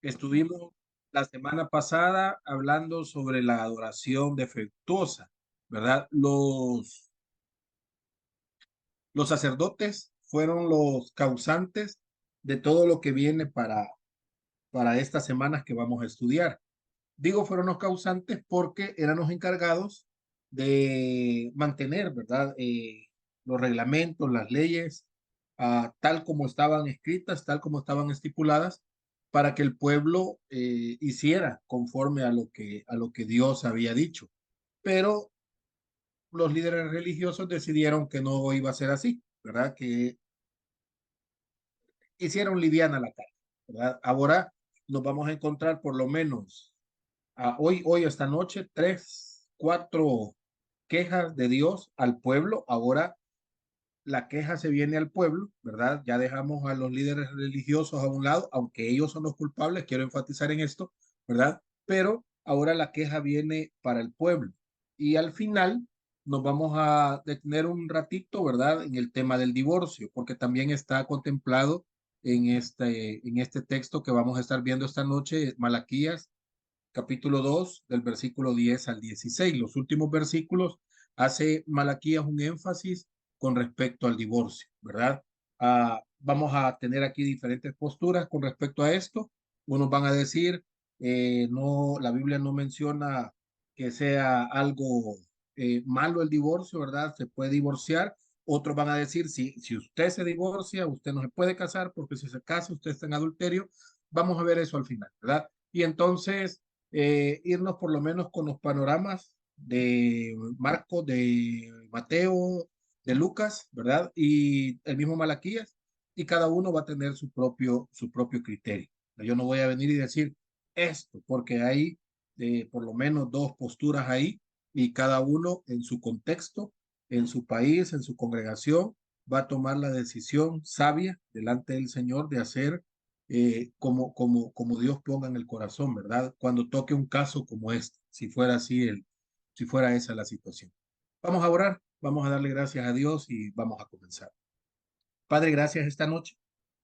Estuvimos la semana pasada hablando sobre la adoración defectuosa, ¿verdad? Los sacerdotes fueron los causantes de todo lo que viene para estas semanas que vamos a estudiar. Digo, fueron los causantes porque eran los encargados de mantener, ¿verdad? Los reglamentos, las leyes, tal como estaban escritas, tal como estaban estipuladas, para que el pueblo hiciera conforme a lo que Dios había dicho. Pero los líderes religiosos decidieron que no iba a ser así, ¿verdad? Que hicieron liviana la carga, ¿verdad? Ahora nos vamos a encontrar por lo menos hoy, esta noche, tres, cuatro quejas de Dios al pueblo. Ahora la queja se viene al pueblo, ¿verdad? Ya dejamos a los líderes religiosos a un lado, aunque ellos son los culpables, quiero enfatizar en esto, ¿verdad? Pero ahora la queja viene para el pueblo. Y al final nos vamos a detener un ratito, ¿verdad? En el tema del divorcio, porque también está contemplado en este texto que vamos a estar viendo esta noche, Malaquías capítulo 2 del versículo 10 al 16. Los últimos versículos hace Malaquías un énfasis con respecto al divorcio, ¿verdad? Vamos a tener aquí diferentes posturas con respecto a esto. Unos van a decir, no, la Biblia no menciona que sea algo malo el divorcio, ¿verdad? Se puede divorciar. Otros van a decir, si usted se divorcia, usted no se puede casar porque si se casa, usted está en adulterio. Vamos a ver eso al final, ¿verdad? Y entonces irnos por lo menos con los panoramas de Marcos, de Mateo, de Lucas, ¿verdad? Y el mismo Malaquías, y cada uno va a tener su propio criterio. Yo no voy a venir y decir esto, porque hay por lo menos dos posturas ahí, y cada uno en su contexto, en su país, en su congregación, va a tomar la decisión sabia delante del Señor de hacer como Dios ponga en el corazón, ¿verdad? Cuando toque un caso como este, si fuera así, si fuera esa la situación. Vamos a orar, vamos a darle gracias a Dios y vamos a comenzar. Padre, gracias esta noche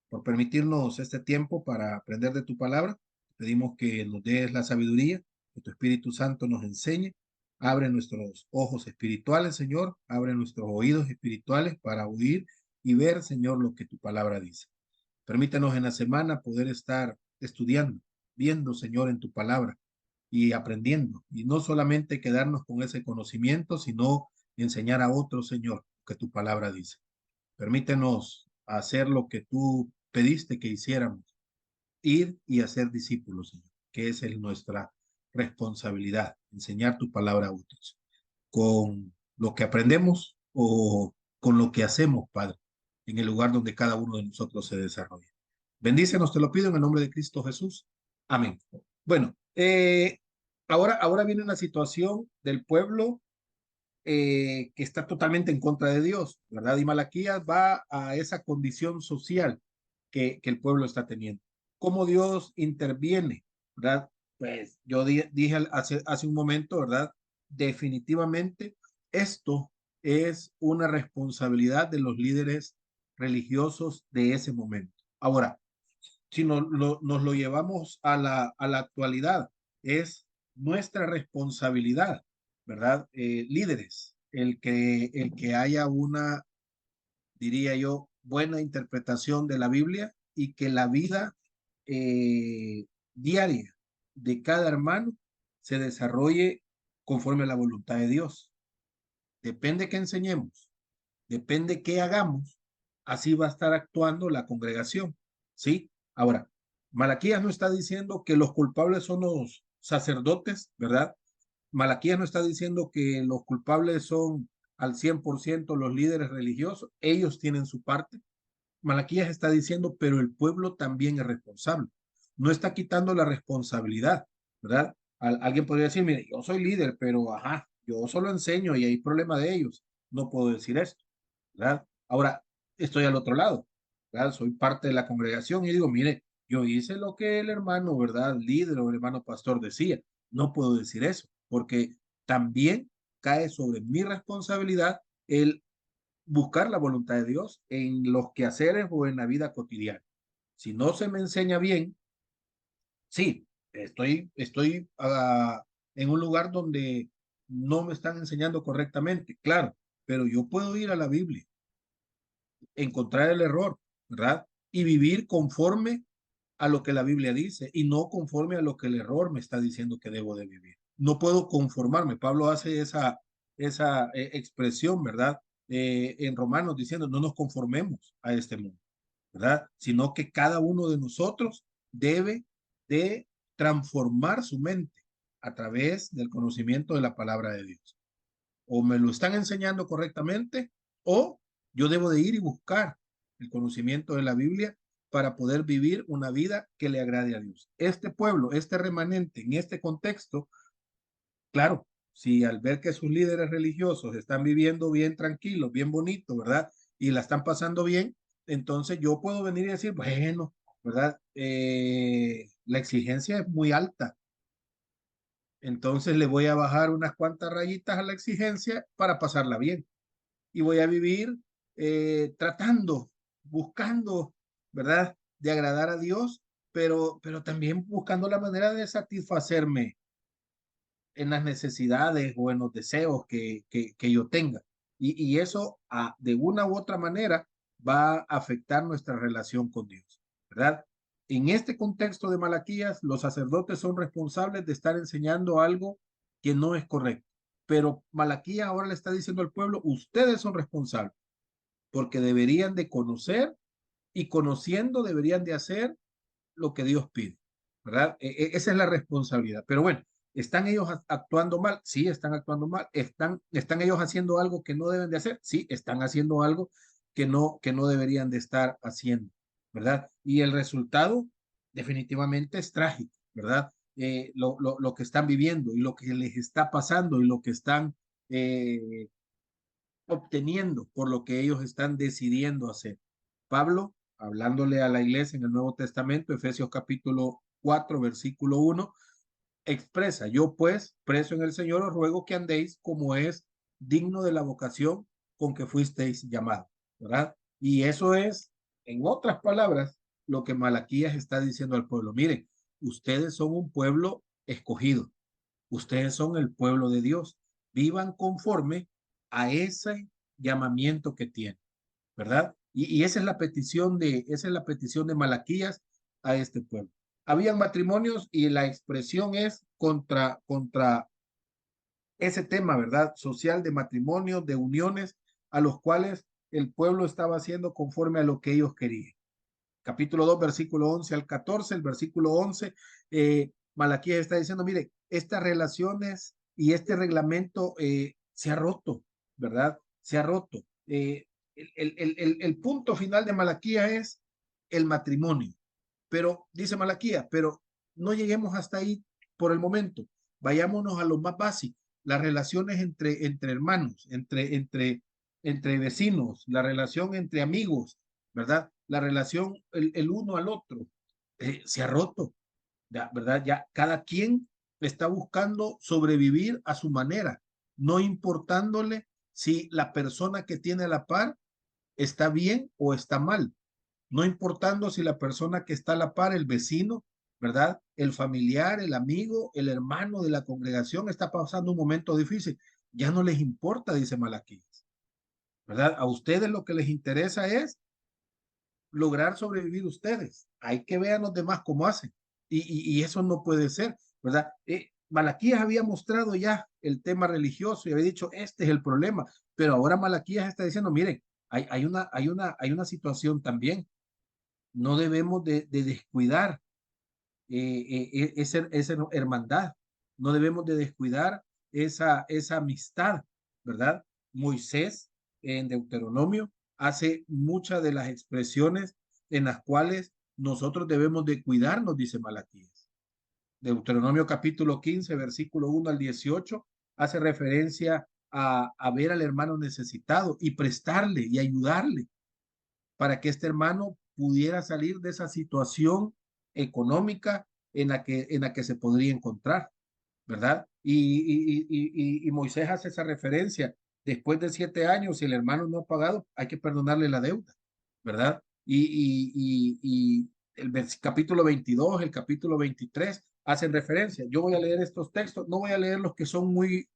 por permitirnos este tiempo para aprender de tu palabra. Pedimos que nos des la sabiduría, que tu Espíritu Santo nos enseñe. Abre nuestros ojos espirituales, Señor. Abre nuestros oídos espirituales para oír y ver, Señor, lo que tu palabra dice. Permítanos en la semana poder estar estudiando, viendo, Señor, en tu palabra y aprendiendo. Y no solamente quedarnos con ese conocimiento, sino enseñar a otros, Señor, que tu palabra dice. Permítenos hacer lo que tú pediste que hiciéramos, ir y hacer discípulos, Señor, que es nuestra responsabilidad, enseñar tu palabra a otros. Con lo que aprendemos o con lo que hacemos, Padre, en el lugar donde cada uno de nosotros se desarrolla. Bendícenos, te lo pido en el nombre de Cristo Jesús. Amén. Bueno, ahora viene una situación del pueblo que está totalmente en contra de Dios, ¿verdad? Y Malaquías va a esa condición social que el pueblo está teniendo. ¿Cómo Dios interviene, verdad? Pues yo dije hace un momento, ¿verdad? Definitivamente esto es una responsabilidad de los líderes religiosos de ese momento. Ahora, si nos lo llevamos a a la actualidad, es nuestra responsabilidad, ¿verdad? Líderes, el que haya una, diría yo, buena interpretación de la Biblia y que la vida diaria de cada hermano se desarrolle conforme a la voluntad de Dios. Depende que enseñemos, depende qué hagamos, así va a estar actuando la congregación, ¿sí? Ahora, Malaquías no está diciendo que los culpables son los sacerdotes, ¿verdad? Malaquías no está diciendo que los culpables son al 100% los líderes religiosos, ellos tienen su parte. Malaquías está diciendo, pero el pueblo también es responsable. No está quitando la responsabilidad, ¿verdad? Alguien podría decir, mire, yo soy líder, pero ajá, yo solo enseño y hay problema de ellos. No puedo decir esto, ¿verdad? Ahora, estoy al otro lado, ¿verdad? Soy parte de la congregación y digo, mire, yo hice lo que el hermano, ¿verdad? Líder o el hermano pastor decía. No puedo decir eso, porque también cae sobre mi responsabilidad el buscar la voluntad de Dios en los quehaceres o en la vida cotidiana. Si no se me enseña bien, Sí, estoy en un lugar donde no me están enseñando correctamente, claro, pero yo puedo ir a la Biblia, encontrar el error, ¿verdad? Y vivir conforme a lo que la Biblia dice y no conforme a lo que el error me está diciendo que debo de vivir. No puedo conformarme. Pablo hace esa expresión, ¿verdad? En Romanos diciendo, no nos conformemos a este mundo, ¿verdad? Sino que cada uno de nosotros debe de transformar su mente a través del conocimiento de la palabra de Dios. O me lo están enseñando correctamente o yo debo de ir y buscar el conocimiento de la Biblia para poder vivir una vida que le agrade a Dios. Este pueblo, este remanente en este contexto, claro, si al ver que sus líderes religiosos están viviendo bien tranquilos, bien bonitos, ¿verdad? Y la están pasando bien, entonces yo puedo venir y decir, bueno, ¿verdad? La exigencia es muy alta, entonces le voy a bajar unas cuantas rayitas a la exigencia para pasarla bien. Y voy a vivir tratando, buscando, ¿verdad? De agradar a Dios, pero también buscando la manera de satisfacerme en las necesidades o en los deseos que yo tenga. Y eso de una u otra manera va a afectar nuestra relación con Dios, ¿verdad? En este contexto de Malaquías, los sacerdotes son responsables de estar enseñando algo que no es correcto. Pero Malaquías ahora le está diciendo al pueblo, ustedes son responsables porque deberían de conocer y conociendo deberían de hacer lo que Dios pide, ¿verdad? Esa es la responsabilidad. Pero bueno, ¿están ellos actuando mal? Sí, están actuando mal. ¿Están ellos haciendo algo que no deben de hacer? Sí, están haciendo algo que no deberían de estar haciendo, ¿verdad? Y el resultado definitivamente es trágico, ¿verdad? Lo que están viviendo y lo que les está pasando y lo que están obteniendo por lo que ellos están decidiendo hacer. Pablo, hablándole a la iglesia en el Nuevo Testamento, Efesios capítulo 4, versículo 1, expresa, yo pues, preso en el Señor, os ruego que andéis como es digno de la vocación con que fuisteis llamados, ¿verdad? Y eso es, en otras palabras, lo que Malaquías está diciendo al pueblo. Miren, ustedes son un pueblo escogido, ustedes son el pueblo de Dios, vivan conforme a ese llamamiento que tienen, ¿verdad? Y esa es la petición de Malaquías a este pueblo. Habían matrimonios y la expresión es contra ese tema, ¿verdad? Social de matrimonios, de uniones, a los cuales el pueblo estaba haciendo conforme a lo que ellos querían. Capítulo 2, versículo 11 al 14, el versículo 11, Malaquías está diciendo, mire, estas relaciones y este reglamento se ha roto, ¿verdad? Se ha roto. El punto final de Malaquías es el matrimonio. Pero, dice Malaquías, pero no lleguemos hasta ahí por el momento. Vayámonos a lo más básico, las relaciones entre hermanos, entre vecinos, la relación entre amigos, ¿verdad? La relación el uno al otro se ha roto, ¿verdad? Ya cada quien está buscando sobrevivir a su manera, no importándole si la persona que tiene a la par está bien o está mal, no importando si la persona que está a la par, el vecino, ¿verdad? El familiar, el amigo, el hermano de la congregación está pasando un momento difícil. Ya no les importa, dice Malaquías, ¿verdad? A ustedes lo que les interesa es lograr sobrevivir ustedes. Hay que ver a los demás cómo hacen. Y eso no puede ser, ¿verdad? Malaquías había mostrado ya el tema religioso y había dicho, este es el problema, pero ahora Malaquías está diciendo, miren, hay una situación también. No debemos de descuidar esa hermandad, no debemos de descuidar esa amistad, ¿verdad? Moisés en Deuteronomio hace muchas de las expresiones en las cuales nosotros debemos de cuidarnos, dice Malaquías. Deuteronomio capítulo 15, versículo 1 al 18, hace referencia a ver al hermano necesitado y prestarle y ayudarle para que este hermano pudiera salir de esa situación económica en la que se podría encontrar, ¿verdad? Y Moisés hace esa referencia. Después de 7 años, si el hermano no ha pagado, hay que perdonarle la deuda, ¿verdad? capítulo 22, el capítulo 23 hacen referencia. Yo voy a leer estos textos, no voy a leer los que son muy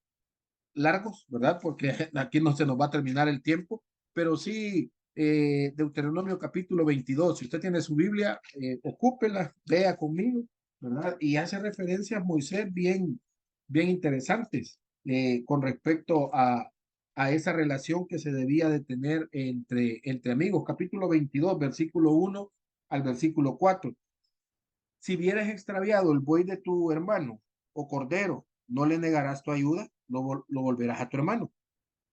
largos, ¿verdad? Porque aquí no se nos va a terminar el tiempo, pero sí, Deuteronomio capítulo 22, si usted tiene su Biblia, ocúpela, lea conmigo, ¿verdad? Y hace referencias a Moisés bien interesantes con respecto a esa relación que se debía de tener entre amigos. Capítulo 22, versículo 1 al versículo 4. Si vieres extraviado el buey de tu hermano o cordero, no le negarás tu ayuda, lo volverás a tu hermano.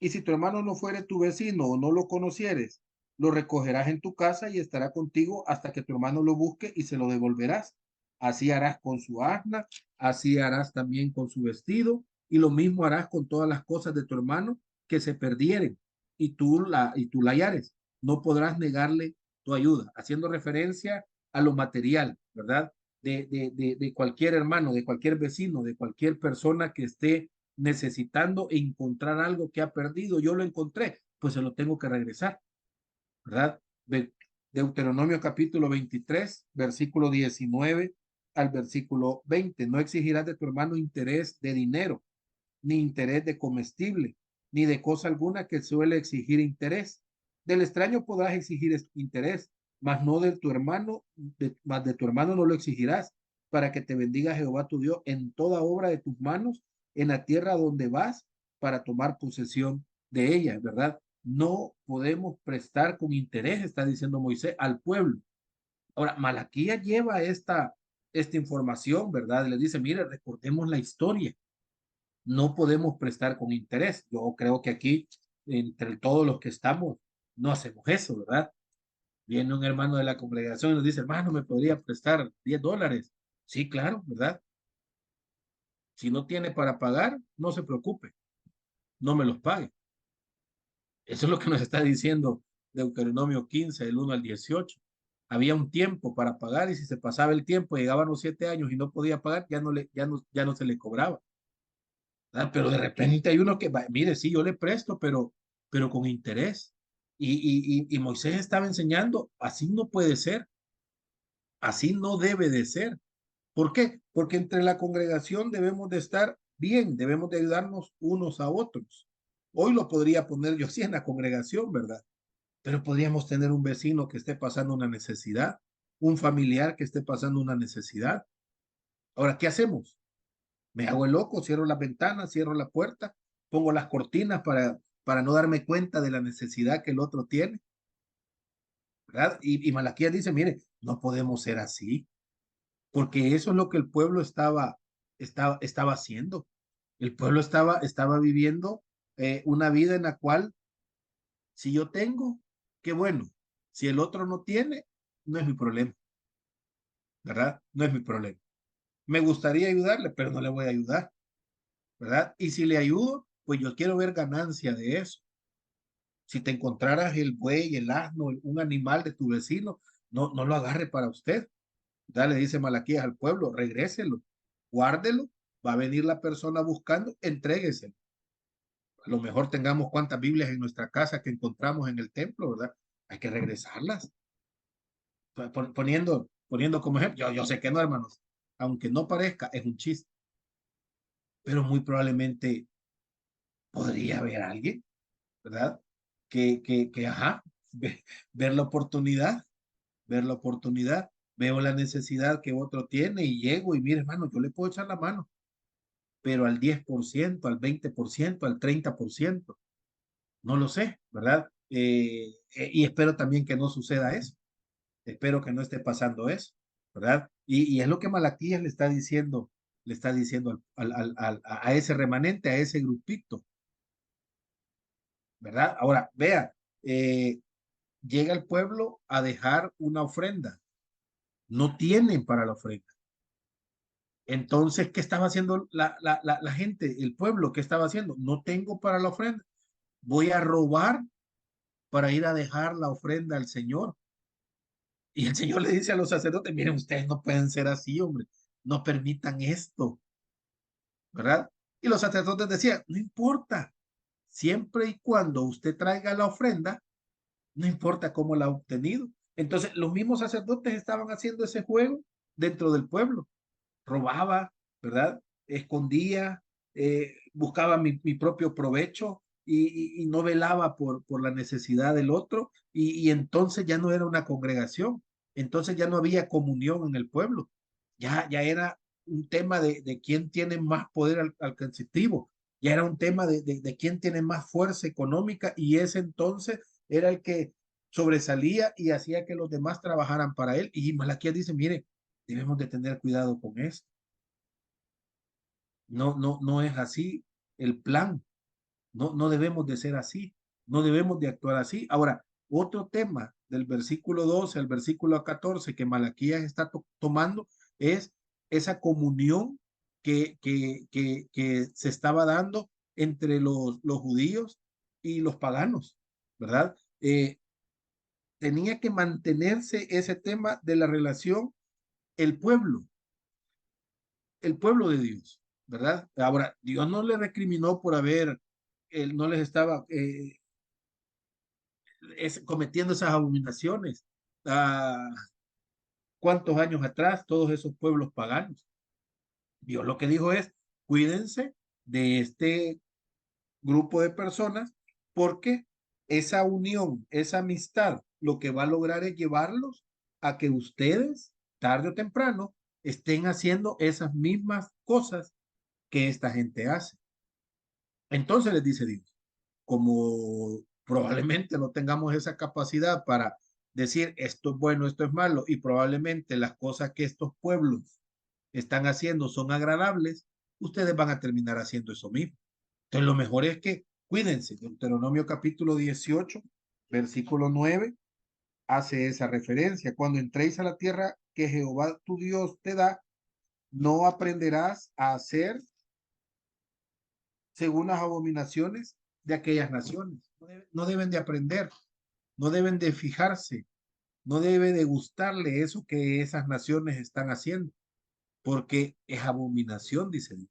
Y si tu hermano no fuere tu vecino o no lo conocieres, lo recogerás en tu casa y estará contigo hasta que tu hermano lo busque y se lo devolverás. Así harás con su asna, así harás también con su vestido, y lo mismo harás con todas las cosas de tu hermano que se perdieren y tú la hallares. No podrás negarle tu ayuda, haciendo referencia a lo material, ¿verdad? De cualquier hermano, de cualquier vecino, de cualquier persona que esté necesitando encontrar algo que ha perdido. Yo lo encontré, pues se lo tengo que regresar, ¿verdad? Deuteronomio capítulo 23, versículo 19 al versículo 20. No exigirás de tu hermano interés de dinero, ni interés de comestible, ni de cosa alguna que suele exigir interés. Del extraño podrás exigir interés, mas no de tu hermano, mas de tu hermano no lo exigirás, para que te bendiga Jehová tu Dios en toda obra de tus manos, en la tierra donde vas, para tomar posesión de ella, ¿verdad? No podemos prestar con interés, está diciendo Moisés, al pueblo. Ahora, Malaquías lleva esta información, ¿verdad? Le dice, mire, recordemos la historia, no podemos prestar con interés. Yo creo que aquí, entre todos los que estamos, no hacemos eso, ¿verdad? Viene un hermano de la congregación y nos dice, hermano, ¿me podría prestar $10? Sí, claro, ¿verdad? Si no tiene para pagar, no se preocupe, no me los pague. Eso es lo que nos está diciendo Deuteronomio 15, del 1 al 18. Había un tiempo para pagar y si se pasaba el tiempo, llegaban los 7 años y no podía pagar, ya no se le cobraba. Pero de repente hay uno que, mire, sí, yo le presto, pero con interés. Y Moisés estaba enseñando, así no puede ser, así no debe de ser. ¿Por qué? Porque entre la congregación debemos de estar bien, debemos de ayudarnos unos a otros. Hoy lo podría poner yo así en la congregación, ¿verdad? Pero podríamos tener un vecino que esté pasando una necesidad, un familiar que esté pasando una necesidad. Ahora, ¿qué hacemos? Me hago el loco, cierro las ventanas, cierro la puerta, pongo las cortinas para no darme cuenta de la necesidad que el otro tiene, ¿verdad? Y Malaquías dice, mire, no podemos ser así, porque eso es lo que el pueblo estaba haciendo. El pueblo estaba viviendo una vida en la cual, si yo tengo, qué bueno. Si el otro no tiene, no es mi problema, ¿verdad? No es mi problema. Me gustaría ayudarle, pero no le voy a ayudar, ¿verdad? Y si le ayudo, pues yo quiero ver ganancia de eso. Si te encontraras el buey, el asno, un animal de tu vecino, no lo agarre para usted. Ya le dice Malaquías al pueblo, regréselo, guárdelo, va a venir la persona buscando, entrégueselo. A lo mejor tengamos cuantas Biblias en nuestra casa que encontramos en el templo, ¿verdad? Hay que regresarlas. Poniendo como ejemplo, yo sé que no, hermanos, aunque no parezca, es un chiste, pero muy probablemente podría haber alguien, ¿verdad? Ajá, ver la oportunidad, ver la oportunidad, veo la necesidad que otro tiene y llego y mire, hermano, yo le puedo echar la mano, pero al 10%, al 20%, al 30%, no lo sé, ¿verdad? Y espero también que no suceda eso, espero que no esté pasando eso, ¿verdad? Y es lo que Malaquías le está diciendo a ese remanente, a ese grupito, ¿verdad? Ahora, vea, eh, llega el pueblo a dejar una ofrenda, no tienen para la ofrenda. Entonces, ¿qué estaba haciendo la gente, el pueblo? ¿Qué estaba haciendo? No tengo para la ofrenda. Voy a robar para ir a dejar la ofrenda al Señor. Y el Señor le dice a los sacerdotes, miren, ustedes no pueden ser así, hombre. No permitan esto, ¿verdad? Y los sacerdotes decían, no importa, siempre y cuando usted traiga la ofrenda, no importa cómo la ha obtenido, Entonces, los mismos sacerdotes estaban haciendo ese juego dentro del pueblo. Robaba, ¿verdad? Escondía, buscaba mi propio provecho y no velaba por la necesidad del otro y entonces ya no era una congregación, entonces ya no había comunión en el pueblo, ya era un tema de quién tiene más poder adquisitivo, ya era un tema de quién tiene más fuerza económica y ese entonces era el que sobresalía y hacía que los demás trabajaran para él. Y Malaquías dice, mire, debemos de tener cuidado con esto. No es así el plan. No debemos de ser así. No debemos de actuar así. Ahora, otro tema del versículo 12 al versículo 14 que Malaquías está tomando es esa comunión que se estaba dando entre los judíos y los paganos, ¿verdad? Tenía que mantenerse ese tema de la relación el pueblo, el pueblo de Dios, ¿verdad? Ahora, Dios no le recriminó por haber, él no les estaba cometiendo esas abominaciones. Ah, ¿Cuántos años atrás todos esos pueblos paganos? Dios lo que dijo es, cuídense de este grupo de personas porque esa unión, esa amistad, lo que va a lograr es llevarlos a que ustedes, tarde o temprano, estén haciendo esas mismas cosas que esta gente hace. Entonces les dice Dios, como probablemente no tengamos esa capacidad para decir esto es bueno, esto es malo, y probablemente las cosas que estos pueblos están haciendo son agradables, ustedes van a terminar haciendo eso mismo. Entonces lo mejor es que cuídense. Deuteronomio capítulo 18, versículo 9, hace esa referencia. Cuando entréis a la tierra que Jehová tu Dios te da, no aprenderás a hacer según las abominaciones de aquellas naciones. No deben de aprender, no deben de fijarse, no debe de gustarle eso que esas naciones están haciendo, porque es abominación, dice Dios.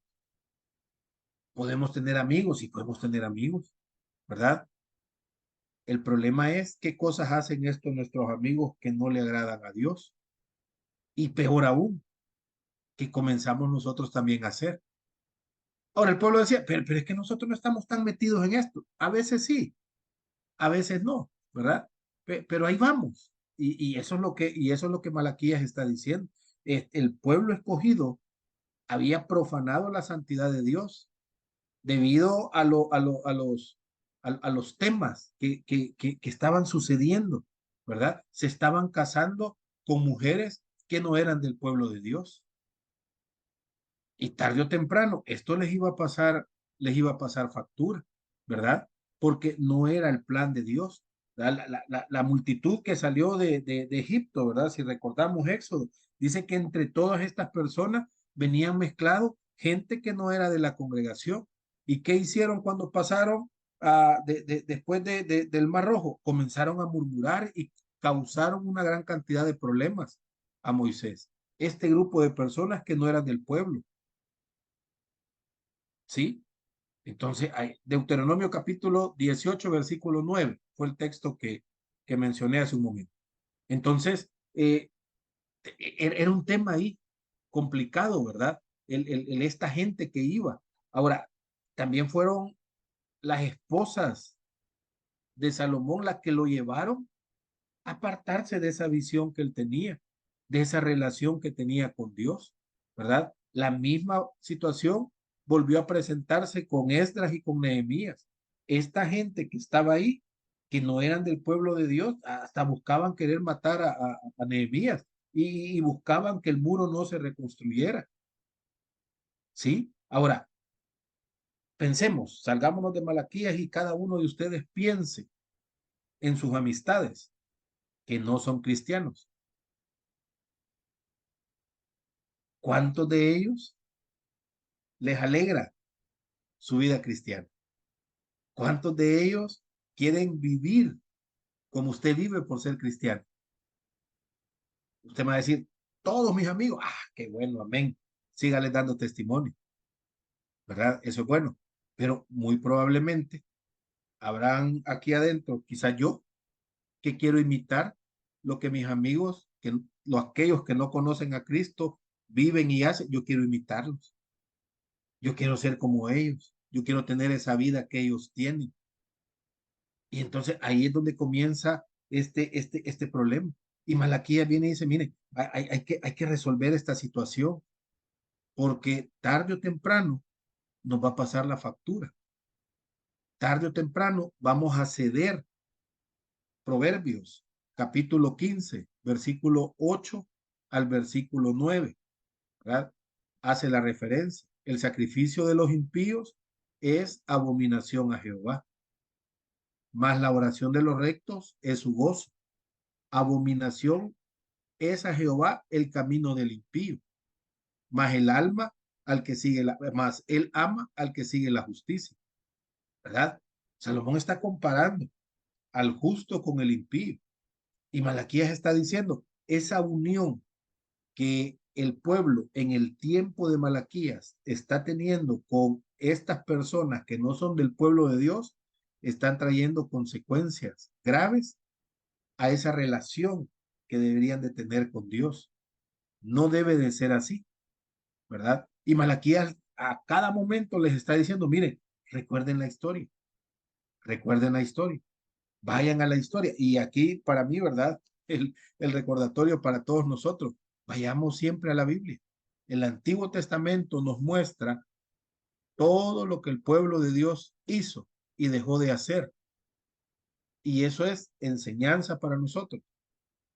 Podemos tener amigos y podemos tener amigos, ¿verdad? El problema es qué cosas hacen estos nuestros amigos que no le agradan a Dios. Y peor aún, que comenzamos nosotros también a hacer. Ahora el pueblo decía, pero es que nosotros no estamos tan metidos en esto. A veces sí, a veces no, ¿verdad? Pero ahí vamos. Y eso es lo que Malaquías está diciendo. El pueblo escogido había profanado la santidad de Dios debido a los temas que estaban sucediendo, ¿verdad? Se estaban casando con mujeres que no eran del pueblo de Dios. Y tarde o temprano esto les iba a pasar factura, ¿verdad? Porque no era el plan de Dios. La multitud que salió de Egipto, ¿verdad? Si recordamos Éxodo, dice que entre todas estas personas venían mezclados gente que no era de la congregación. ¿Y qué hicieron cuando pasaron después del Mar Rojo? Comenzaron a murmurar y causaron una gran cantidad de problemas a Moisés. Este grupo de personas que no eran del pueblo. ¿Sí? Entonces, Deuteronomio capítulo 18, versículo 9, fue el texto que mencioné hace un momento. Entonces, era un tema ahí complicado, ¿verdad? Esta gente que iba. Ahora, también fueron las esposas de Salomón las que lo llevaron a apartarse de esa visión que él tenía, de esa relación que tenía con Dios, ¿verdad? La misma situación volvió a presentarse con Esdras y con Nehemías. Esta gente que estaba ahí, que no eran del pueblo de Dios, hasta buscaban querer matar a Nehemías y buscaban que el muro no se reconstruyera, ¿sí? Ahora, pensemos, salgámonos de Malaquías y cada uno de ustedes piense en sus amistades que no son cristianos. ¿Cuántos de ellos les alegra su vida cristiana? ¿Cuántos de ellos quieren vivir como usted vive por ser cristiano? Usted me va a decir, todos mis amigos, qué bueno, amén. Sígales dando testimonio, ¿verdad? Eso es bueno. Pero muy probablemente habrán aquí adentro, quizás yo, que quiero imitar lo que mis amigos, aquellos que no conocen a Cristo, viven y hacen, yo quiero imitarlos. Yo quiero ser como ellos. Yo quiero tener esa vida que ellos tienen. Y entonces ahí es donde comienza este problema. Y Malaquías viene y dice, mire, hay que resolver esta situación porque tarde o temprano nos va a pasar la factura. Tarde o temprano vamos a ceder. Proverbios, capítulo 15, versículo 8 al versículo 9, ¿verdad? Hace la referencia. El sacrificio de los impíos es abominación a Jehová, mas la oración de los rectos es su gozo. Abominación es a Jehová el camino del impío, mas el alma al que sigue más él ama al que sigue la justicia, ¿verdad? Salomón está comparando al justo con el impío y Malaquías está diciendo esa unión que el pueblo en el tiempo de Malaquías está teniendo con estas personas que no son del pueblo de Dios, están trayendo consecuencias graves a esa relación que deberían de tener con Dios. No debe de ser así, ¿verdad? Y Malaquías a cada momento les está diciendo, miren, recuerden la historia, vayan a la historia. Y aquí para mí, ¿verdad? El recordatorio para todos nosotros, vayamos siempre a la Biblia. El Antiguo Testamento nos muestra todo lo que el pueblo de Dios hizo y dejó de hacer. Y eso es enseñanza para nosotros,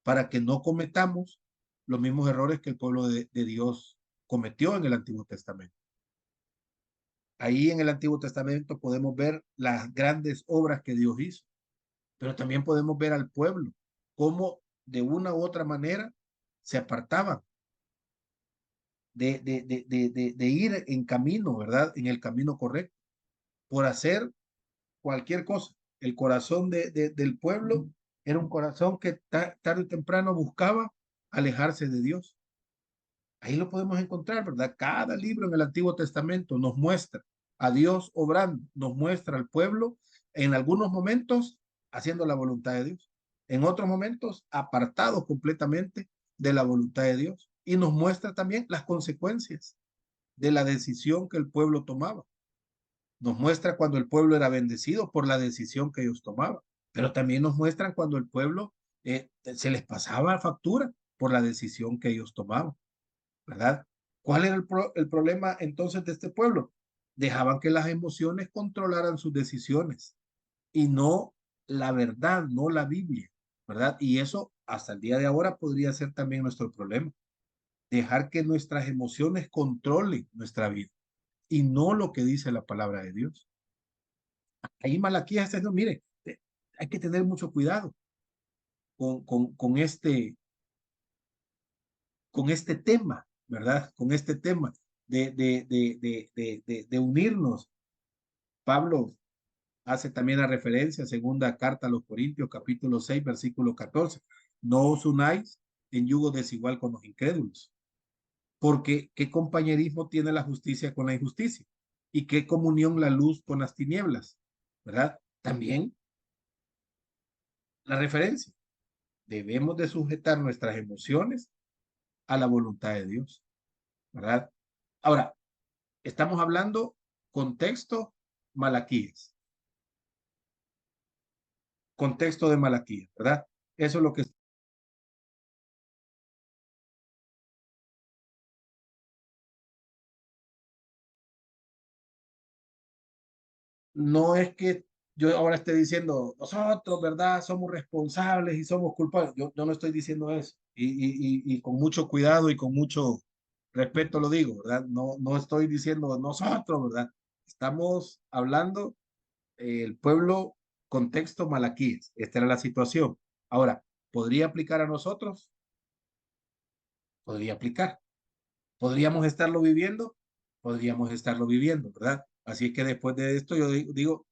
para que no cometamos los mismos errores que el pueblo de Dios cometió en el Antiguo Testamento. Ahí en el Antiguo Testamento podemos ver las grandes obras que Dios hizo, pero también podemos ver al pueblo, cómo de una u otra manera se apartaban de ir en camino, ¿verdad? En el camino correcto, por hacer cualquier cosa. El corazón del pueblo era un corazón que tarde o temprano buscaba alejarse de Dios. Ahí lo podemos encontrar, ¿verdad? Cada libro en el Antiguo Testamento nos muestra a Dios obrando, nos muestra al pueblo en algunos momentos haciendo la voluntad de Dios, en otros momentos apartados completamente de la voluntad de Dios y nos muestra también las consecuencias de la decisión que el pueblo tomaba. Nos muestra cuando el pueblo era bendecido por la decisión que ellos tomaban, pero también nos muestran cuando el pueblo se les pasaba factura por la decisión que ellos tomaban. ¿Verdad? ¿Cuál era el problema entonces de este pueblo? Dejaban que las emociones controlaran sus decisiones y no la verdad, no la Biblia, ¿verdad? Y eso hasta el día de ahora podría ser también nuestro problema. Dejar que nuestras emociones controlen nuestra vida y no lo que dice la palabra de Dios. Ahí Malaquías está diciendo, mire, hay que tener mucho cuidado con este tema, ¿verdad? Con este tema de unirnos. Pablo hace también la referencia, segunda carta a los Corintios, capítulo 6, versículo 14. No os unáis en yugo desigual con los incrédulos, porque ¿qué compañerismo tiene la justicia con la injusticia? ¿Y qué comunión la luz con las tinieblas? ¿Verdad? También la referencia. Debemos de sujetar nuestras emociones a la voluntad de Dios, ¿verdad? Ahora, estamos hablando contexto Malaquías, contexto de Malaquías, ¿verdad? Eso es lo que no es que yo ahora esté diciendo nosotros, ¿verdad? Somos responsables y somos culpables. Yo no estoy diciendo eso y con mucho cuidado y con mucho respeto lo digo, ¿verdad? No estoy diciendo nosotros, ¿verdad? Estamos hablando el pueblo contexto Malaquías. Esta era la situación. Ahora, ¿podría aplicar a nosotros? Podría aplicar. ¿Podríamos estarlo viviendo? Podríamos estarlo viviendo, ¿verdad? Así es que después de esto yo digo,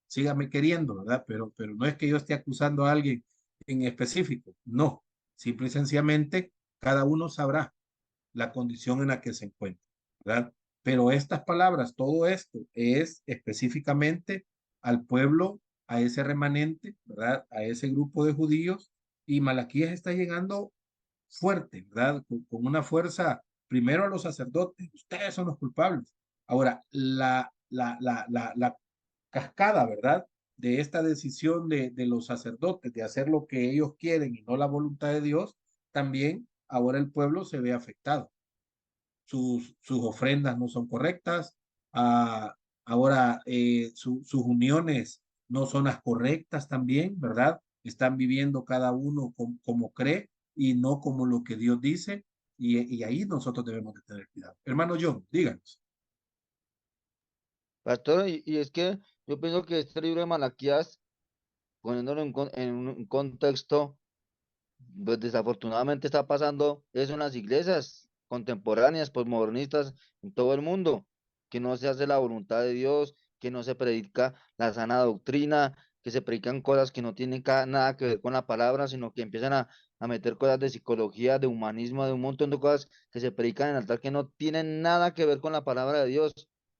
sígame queriendo, ¿verdad? Pero no es que yo esté acusando a alguien en específico, no. Simple y sencillamente, cada uno sabrá la condición en la que se encuentra, ¿verdad? Pero estas palabras, todo esto es específicamente al pueblo, a ese remanente, ¿verdad? A ese grupo de judíos Y Malaquías está llegando fuerte, ¿verdad? Con una fuerza, primero a los sacerdotes, ustedes son los culpables. Ahora, la cascada, ¿verdad? De esta decisión de los sacerdotes de hacer lo que ellos quieren y no la voluntad de Dios, también ahora el pueblo se ve afectado. Sus ofrendas no son correctas, ah, ahora sus uniones no son las correctas también, ¿verdad? Están viviendo cada uno como cree y no como lo que Dios dice, y ahí nosotros debemos de tener cuidado. Hermano John, díganos. Pastor, y es que yo pienso que este libro de Malaquías, poniéndolo en un contexto, pues desafortunadamente está pasando eso en las iglesias contemporáneas, posmodernistas en todo el mundo, que no se hace la voluntad de Dios, que no se predica la sana doctrina, que se predican cosas que no tienen nada que ver con la palabra, sino que empiezan a meter cosas de psicología, de humanismo, de un montón de cosas que se predican en altar que no tienen nada que ver con la palabra de Dios.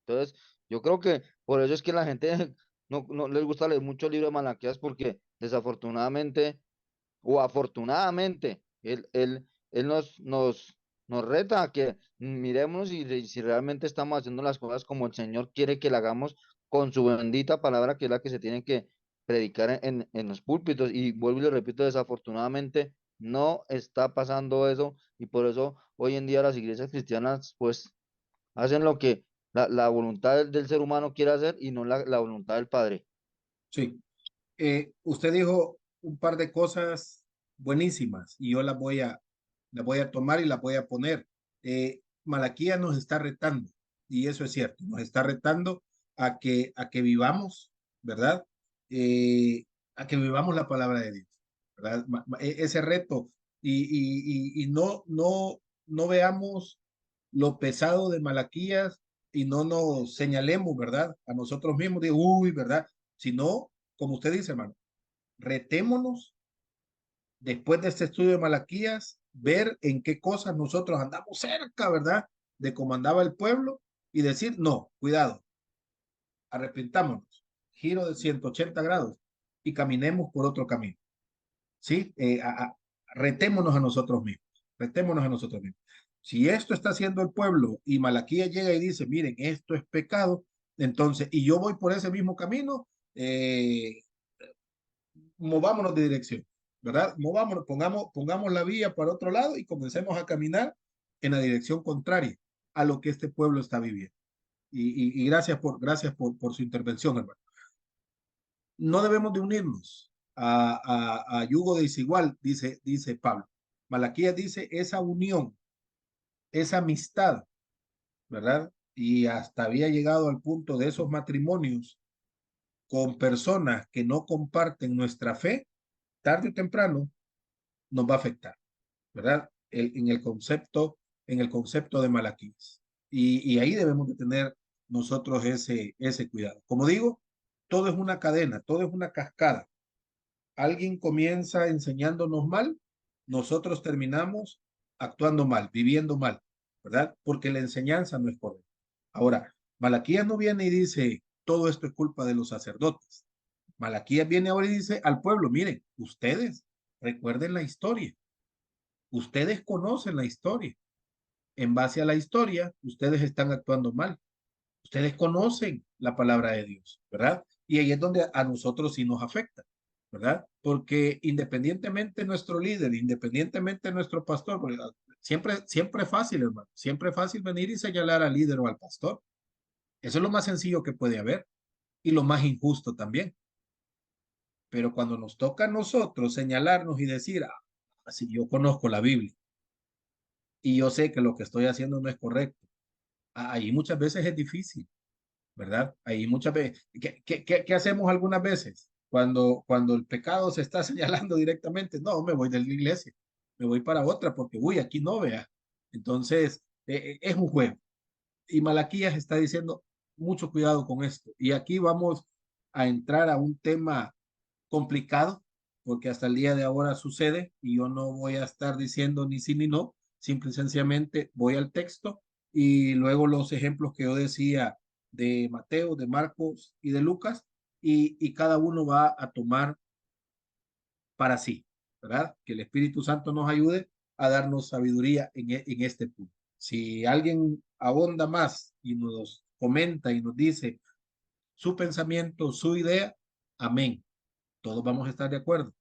Entonces, yo creo que por eso es que la gente no les gusta leer mucho el libro de Malaquías, porque desafortunadamente o afortunadamente, él nos reta a que miremos si realmente estamos haciendo las cosas como el Señor quiere que la hagamos con su bendita palabra, que es la que se tiene que predicar en los púlpitos. Y vuelvo y le repito, desafortunadamente no está pasando eso, y por eso hoy en día las iglesias cristianas pues hacen lo que la voluntad del ser humano quiere hacer y no la voluntad del Padre. Sí. Usted dijo un par de cosas buenísimas y yo las voy a tomar y las voy a poner. Malaquía nos está retando y eso es cierto, nos está retando a que vivamos, ¿verdad? A que vivamos la palabra de Dios, ¿verdad? Ese reto y no veamos lo pesado de Malaquías y no nos señalemos, ¿verdad? A nosotros mismos de, uy, ¿verdad? Sino como usted dice, hermano, retémonos después de este estudio de Malaquías, ver en qué cosas nosotros andamos cerca, ¿verdad? De cómo andaba el pueblo y decir, no, cuidado, arrepentámonos, giro de 180 grados y caminemos por otro camino, ¿sí? Retémonos a nosotros mismos, retémonos a nosotros mismos. Si esto está haciendo el pueblo y Malaquías llega y dice, miren, esto es pecado, entonces, y yo voy por ese mismo camino, movámonos de dirección, ¿verdad? Movámonos, pongamos la vía para otro lado y comencemos a caminar en la dirección contraria a lo que este pueblo está viviendo. Y gracias por su intervención, hermano. No debemos de unirnos a yugo desigual, dice Pablo. Malaquías dice esa unión, esa amistad, ¿verdad? Y hasta había llegado al punto de esos matrimonios con personas que no comparten nuestra fe, tarde o temprano nos va a afectar, ¿verdad? En el concepto de Malaquías. Y ahí debemos de tener nosotros ese cuidado. Como digo, todo es una cadena, todo es una cascada. Alguien comienza enseñándonos mal, nosotros terminamos actuando mal, viviendo mal, ¿verdad? Porque la enseñanza no es correcta. Ahora, Malaquías no viene y dice, todo esto es culpa de los sacerdotes. Malaquías viene ahora y dice al pueblo, miren, ustedes recuerden la historia. Ustedes conocen la historia. En base a la historia, ustedes están actuando mal. Ustedes conocen la palabra de Dios, ¿verdad? Y ahí es donde a nosotros sí nos afecta, ¿verdad? Porque independientemente nuestro líder, independientemente nuestro pastor, siempre es fácil, hermano, siempre es fácil venir y señalar al líder o al pastor. Eso es lo más sencillo que puede haber y lo más injusto también. Pero cuando nos toca a nosotros señalarnos y decir, si yo conozco la Biblia y yo sé que lo que estoy haciendo no es correcto, ahí muchas veces es difícil, ¿verdad? Ahí muchas veces, ¿qué hacemos algunas veces? Cuando el pecado se está señalando directamente, no, me voy de la iglesia, me voy para otra porque, uy, aquí no vea. Entonces, es un juego. Y Malaquías está diciendo, mucho cuidado con esto. Y aquí vamos a entrar a un tema complicado, porque hasta el día de ahora sucede y yo no voy a estar diciendo ni sí ni no, simple y sencillamente voy al texto y luego los ejemplos que yo decía de Mateo, de Marcos y de Lucas y cada uno va a tomar para sí. ¿verdad? Que el Espíritu Santo nos ayude a darnos sabiduría en este punto. Si alguien abonda más y nos comenta y nos dice su pensamiento, su idea, amén. Todos vamos a estar de acuerdo.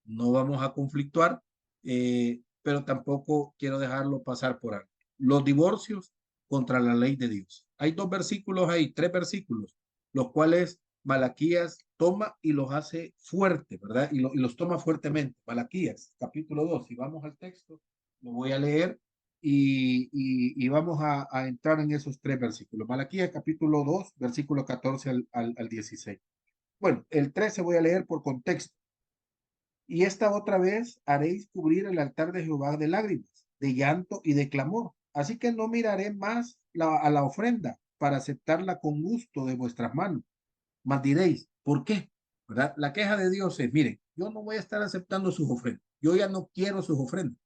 No vamos a conflictuar, pero tampoco quiero dejarlo pasar por alto. Los divorcios contra la ley de Dios. Hay dos versículos ahí, tres versículos, los cuales Malaquías toma y los hace fuerte, ¿verdad? Y los toma fuertemente. Malaquías, capítulo 2. Si vamos al texto, lo voy a leer y vamos a entrar en esos tres versículos. Malaquías, capítulo 2, versículo 14 al 16. Bueno, el 13 voy a leer por contexto. Y esta otra vez haréis cubrir el altar de Jehová de lágrimas, de llanto y de clamor. Así que no miraré más a la ofrenda para aceptarla con gusto de vuestras manos. Mas diréis, ¿por qué? ¿Verdad? La queja de Dios es, miren, yo no voy a estar aceptando sus ofrendas. Yo ya no quiero sus ofrendas.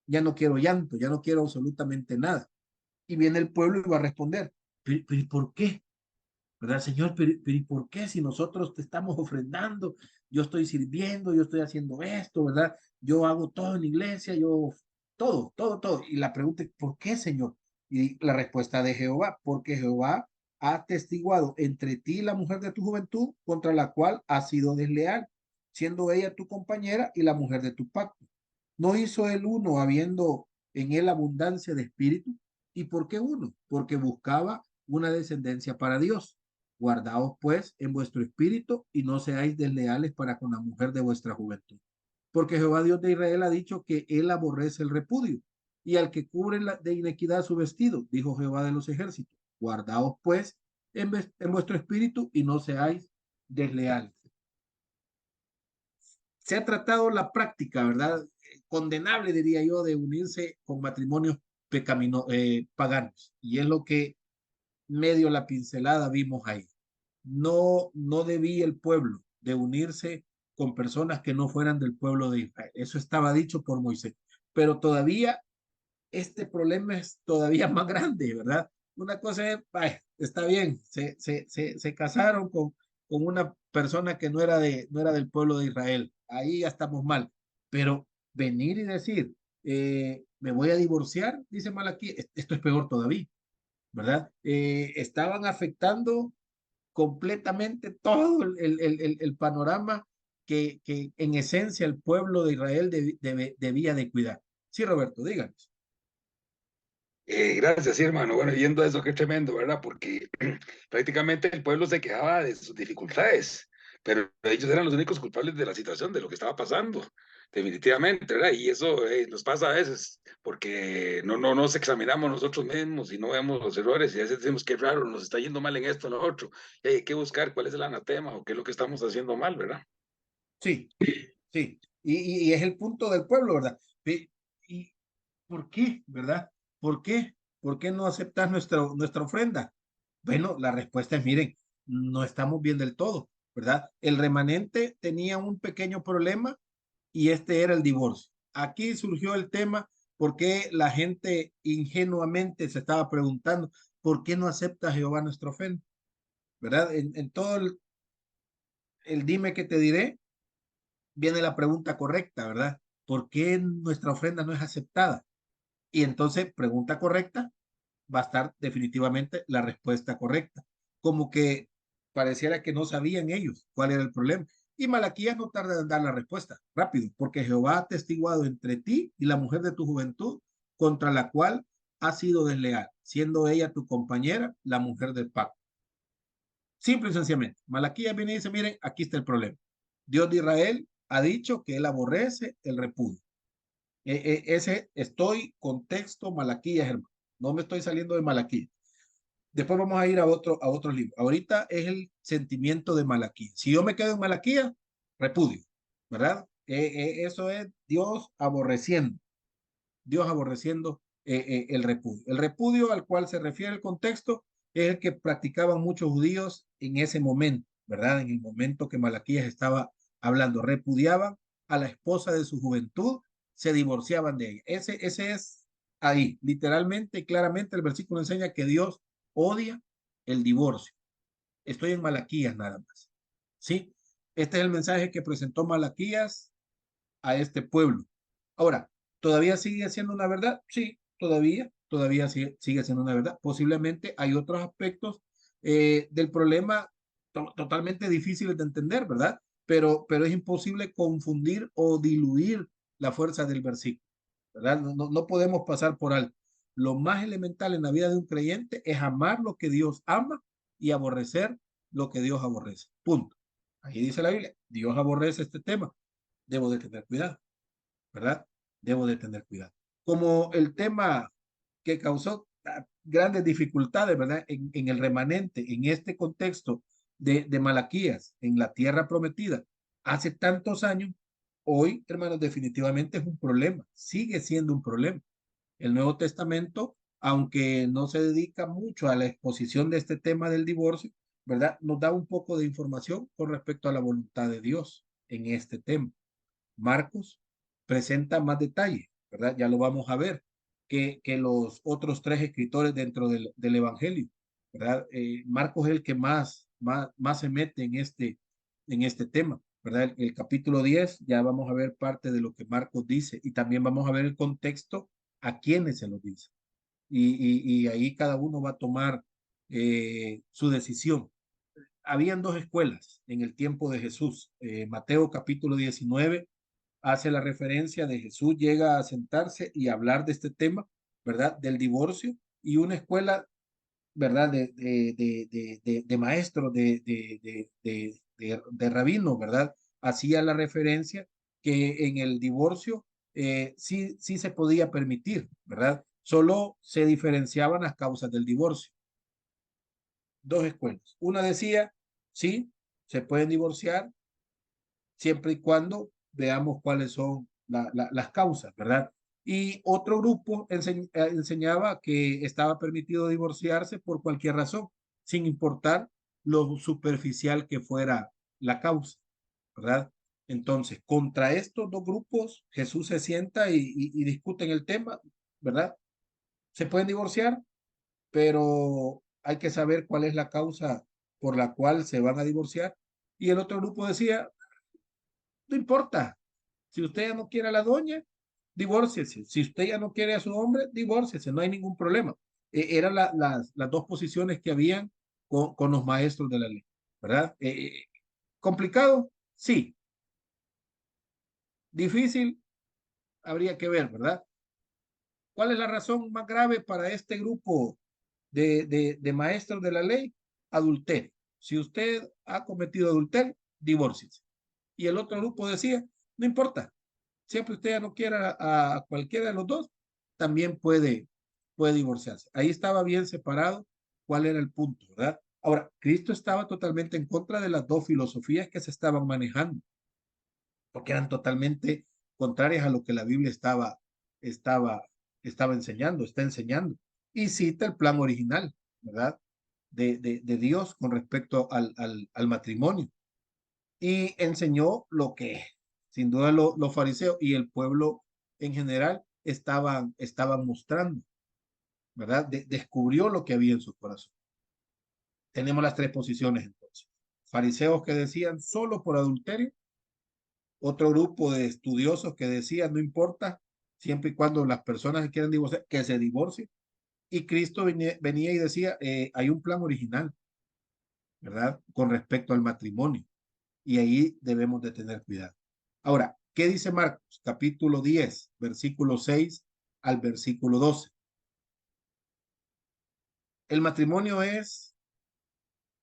Ya no quiero llanto, ya no quiero absolutamente nada. Y viene el pueblo y va a responder, pero ¿por qué? ¿Verdad, Señor? ¿Y por qué si nosotros te estamos ofrendando? Yo estoy sirviendo, yo estoy haciendo esto, ¿verdad? Yo hago todo en la iglesia, yo todo, todo, todo. Y la pregunta es, ¿por qué, Señor? Y la respuesta de Jehová, porque Jehová ha testiguado entre ti y la mujer de tu juventud contra la cual has sido desleal, siendo ella tu compañera y la mujer de tu pacto. ¿No hizo él uno habiendo en él abundancia de espíritu? ¿Y por qué uno? Porque buscaba una descendencia para Dios. Guardaos pues en vuestro espíritu y no seáis desleales para con la mujer de vuestra juventud. Porque Jehová Dios de Israel ha dicho que él aborrece el repudio y al que cubre de inequidad su vestido, dijo Jehová de los ejércitos. Guardaos pues en vuestro espíritu y no seáis desleales. Se ha tratado la práctica, ¿verdad? Condenable, diría yo, de unirse con matrimonios paganos. Y es lo que medio la pincelada vimos ahí. No, no debía el pueblo de unirse con personas que no fueran del pueblo de Israel. Eso estaba dicho por Moisés. Pero todavía este problema es todavía más grande, ¿verdad? Una cosa es, ay, está bien, se casaron con una persona que no era del pueblo de Israel. Ahí ya estamos mal. Pero venir y decir, me voy a divorciar, dice Malaquí, esto es peor todavía, ¿verdad? Estaban afectando completamente todo el panorama que en esencia el pueblo de Israel debía de cuidar. Sí, Roberto, díganos. Gracias, sí, hermano. Bueno, viendo eso, qué tremendo, ¿verdad? Porque prácticamente el pueblo se quejaba de sus dificultades, pero ellos eran los únicos culpables de la situación, de lo que estaba pasando, definitivamente, ¿verdad? Y eso nos pasa a veces, porque no nos examinamos nosotros mismos y no vemos los errores y a veces decimos, qué raro, nos está yendo mal en esto, en lo otro, y hay que buscar cuál es el anatema o qué es lo que estamos haciendo mal, ¿verdad? Sí, sí. Y es el punto del pueblo, ¿verdad? ¿Y por qué, verdad? ¿Por qué? ¿Por qué no aceptas nuestra ofrenda? Bueno, la respuesta es, miren, no estamos bien del todo, ¿verdad? El remanente tenía un pequeño problema y este era el divorcio. Aquí surgió el tema porque la gente ingenuamente se estaba preguntando, ¿por qué no acepta Jehová nuestra ofrenda? ¿Verdad? En todo el dime que te diré, viene la pregunta correcta, ¿verdad? ¿Por qué nuestra ofrenda no es aceptada? Y entonces, pregunta correcta, va a estar definitivamente la respuesta correcta. Como que pareciera que no sabían ellos cuál era el problema. Y Malaquías no tarda en dar la respuesta rápido, porque Jehová ha testiguado entre ti y la mujer de tu juventud, contra la cual has sido desleal, siendo ella tu compañera, la mujer del pacto. Simple y sencillamente. Malaquías viene y dice, miren, aquí está el problema. Dios de Israel ha dicho que él aborrece el repudio. Ese estoy contexto Malaquías, hermano. No me estoy saliendo de Malaquías. Después vamos a ir a otro libro. Ahorita es el sentimiento de Malaquías. Si yo me quedo en Malaquías, repudio, ¿verdad? Eso es Dios aborreciendo el repudio. El repudio al cual se refiere el contexto es el que practicaban muchos judíos en ese momento, ¿verdad? En el momento que Malaquías estaba hablando, repudiaban a la esposa de su juventud, se divorciaban de ella. Ese es ahí, literalmente y claramente el versículo enseña que Dios odia el divorcio. Estoy en Malaquías nada más, ¿sí? Este es el mensaje que presentó Malaquías a este pueblo. Ahora, ¿todavía sigue siendo una verdad? Sí, todavía sigue siendo una verdad. Posiblemente hay otros aspectos del problema totalmente difíciles de entender, ¿verdad? Pero es imposible confundir o diluir la fuerza del versículo, ¿verdad? No podemos pasar por alto. Lo más elemental en la vida de un creyente es amar lo que Dios ama y aborrecer lo que Dios aborrece. Punto. Ahí dice la Biblia, Dios aborrece este tema. Debo de tener cuidado, ¿verdad? Debo de tener cuidado. Como el tema que causó grandes dificultades, ¿verdad? En el remanente, en este contexto de Malaquías, en la tierra prometida, hace tantos años, hoy, hermanos, definitivamente es un problema, sigue siendo un problema. El Nuevo Testamento, aunque no se dedica mucho a la exposición de este tema del divorcio, ¿verdad? Nos da un poco de información con respecto a la voluntad de Dios en este tema. Marcos presenta más detalle, ¿verdad? Ya lo vamos a ver, que los otros tres escritores dentro del Evangelio, ¿verdad? Marcos es el que más se mete en este tema, ¿verdad? El capítulo 10, ya vamos a ver parte de lo que Marcos dice y también vamos a ver el contexto a quienes se lo dice. Y ahí cada uno va a tomar su decisión. Habían dos escuelas en el tiempo de Jesús. Mateo capítulo 19 hace la referencia de Jesús llega a sentarse y hablar de este tema, ¿verdad? Del divorcio y una escuela, ¿verdad? De maestros, de rabino, ¿verdad? Hacía la referencia que en el divorcio sí se podía permitir, ¿verdad? Solo se diferenciaban las causas del divorcio. Dos escuelas. Una decía, sí, se pueden divorciar siempre y cuando veamos cuáles son las causas, ¿verdad? Y otro grupo enseñaba que estaba permitido divorciarse por cualquier razón, sin importar lo superficial que fuera la causa, ¿verdad? Entonces, contra estos dos grupos, Jesús se sienta y discuten el tema, ¿verdad? Se pueden divorciar, pero hay que saber cuál es la causa por la cual se van a divorciar. Y el otro grupo decía, no importa, si usted ya no quiere a la doña, divórciese. Si usted ya no quiere a su hombre, divórciese, no hay ningún problema. Eran las dos posiciones que habían con los maestros de la ley, ¿verdad? ¿Complicado? Sí. Difícil, habría que ver, ¿verdad? ¿Cuál es la razón más grave para este grupo de maestros de la ley? Adulterio. Si usted ha cometido adulterio, divórciese. Y el otro grupo decía, no importa, siempre usted ya no quiera a cualquiera de los dos, también puede divorciarse. Ahí estaba bien separado cuál era el punto, ¿verdad? Ahora, Cristo estaba totalmente en contra de las dos filosofías que se estaban manejando, porque eran totalmente contrarias a lo que la Biblia estaba, estaba enseñando, está enseñando. Y cita el plan original, ¿verdad? De Dios con respecto al matrimonio. Y enseñó lo que sin duda los fariseos y el pueblo en general estaban mostrando, ¿verdad? Descubrió lo que había en su corazón. Tenemos las tres posiciones entonces. Fariseos que decían solo por adulterio, otro grupo de estudiosos que decían no importa, siempre y cuando las personas que quieren divorciar, que se divorcien. Y Cristo venía y decía, hay un plan original, ¿verdad? Con respecto al matrimonio. Y ahí debemos de tener cuidado. Ahora, ¿qué dice Marcos? Capítulo 10, versículo 6 al versículo 12. El matrimonio es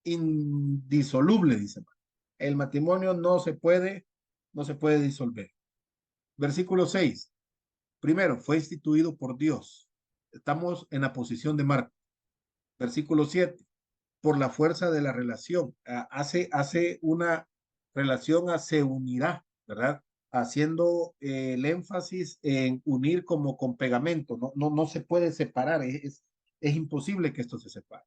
indisoluble, dice Marcos. El matrimonio no se puede disolver. Versículo 6. Primero, fue instituido por Dios. Estamos en la posición de Marcos. Versículo 7. Por la fuerza de la relación. Hace una relación se unirá, ¿verdad? Haciendo el énfasis en unir como con pegamento. No se puede separar. Es imposible que esto se separe.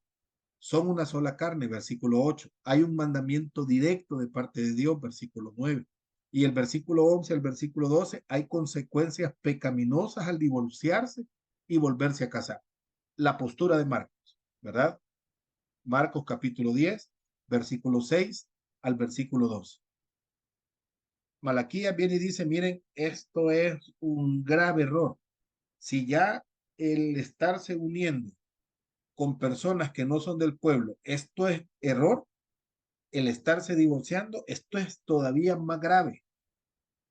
Son una sola carne, versículo 8. Hay un mandamiento directo de parte de Dios, versículo 9. Y el versículo 11 al versículo 12, hay consecuencias pecaminosas al divorciarse y volverse a casar. La postura de Marcos, ¿verdad? Marcos capítulo 10, versículo 6 al versículo 2. Malaquías viene y dice, miren, esto es un grave error. Si ya el estarse uniendo con personas que no son del pueblo, esto es error, el estarse divorciando, esto es todavía más grave,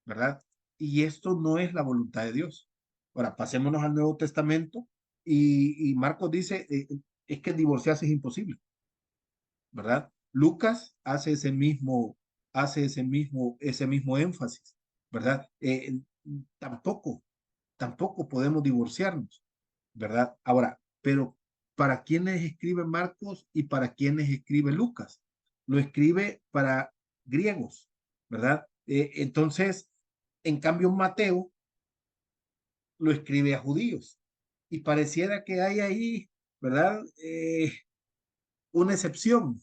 ¿verdad? Y esto no es la voluntad de Dios. Ahora, pasémonos al Nuevo Testamento y Marcos dice, es que divorciarse es imposible, ¿verdad? Lucas ese mismo énfasis, ¿verdad? Tampoco, tampoco podemos divorciarnos, ¿verdad? Ahora, pero ¿para quiénes escribe Marcos y para quiénes escribe Lucas? Lo escribe para griegos, ¿verdad? Entonces, en cambio, Mateo lo escribe a judíos. Y pareciera que hay ahí, ¿verdad? Una excepción.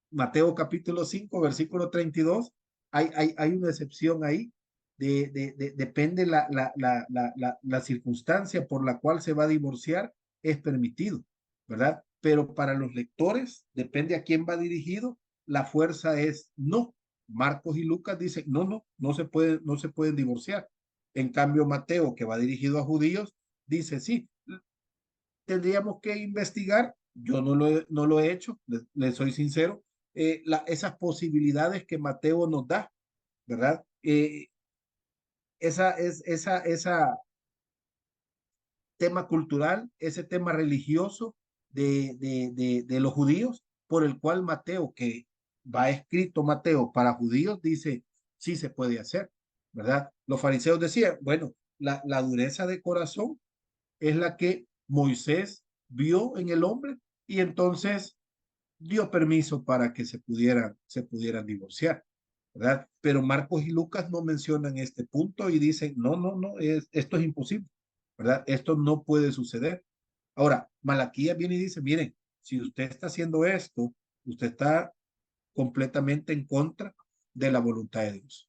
Mateo capítulo 5 versículo 32, hay una excepción ahí. Depende la circunstancia por la cual se va a divorciar, es permitido, ¿verdad? Pero para los lectores, depende a quién va dirigido, la fuerza es no. Marcos y Lucas dicen, no se pueden divorciar. En cambio, Mateo, que va dirigido a judíos, dice, sí, tendríamos que investigar. Yo no lo he hecho, le soy sincero. Esas posibilidades que Mateo nos da, ¿verdad? Esa tema cultural, ese tema religioso de los judíos, por el cual Mateo, que va escrito Mateo para judíos, dice, sí se puede hacer, ¿verdad? Los fariseos decían, bueno, la dureza de corazón es la que Moisés vio en el hombre y entonces dio permiso para que se pudieran divorciar, ¿verdad? Pero Marcos y Lucas no mencionan este punto y dicen, no, esto es imposible, ¿verdad? Esto no puede suceder. Ahora, Malaquías viene y dice, miren, si usted está haciendo esto, usted está completamente en contra de la voluntad de Dios.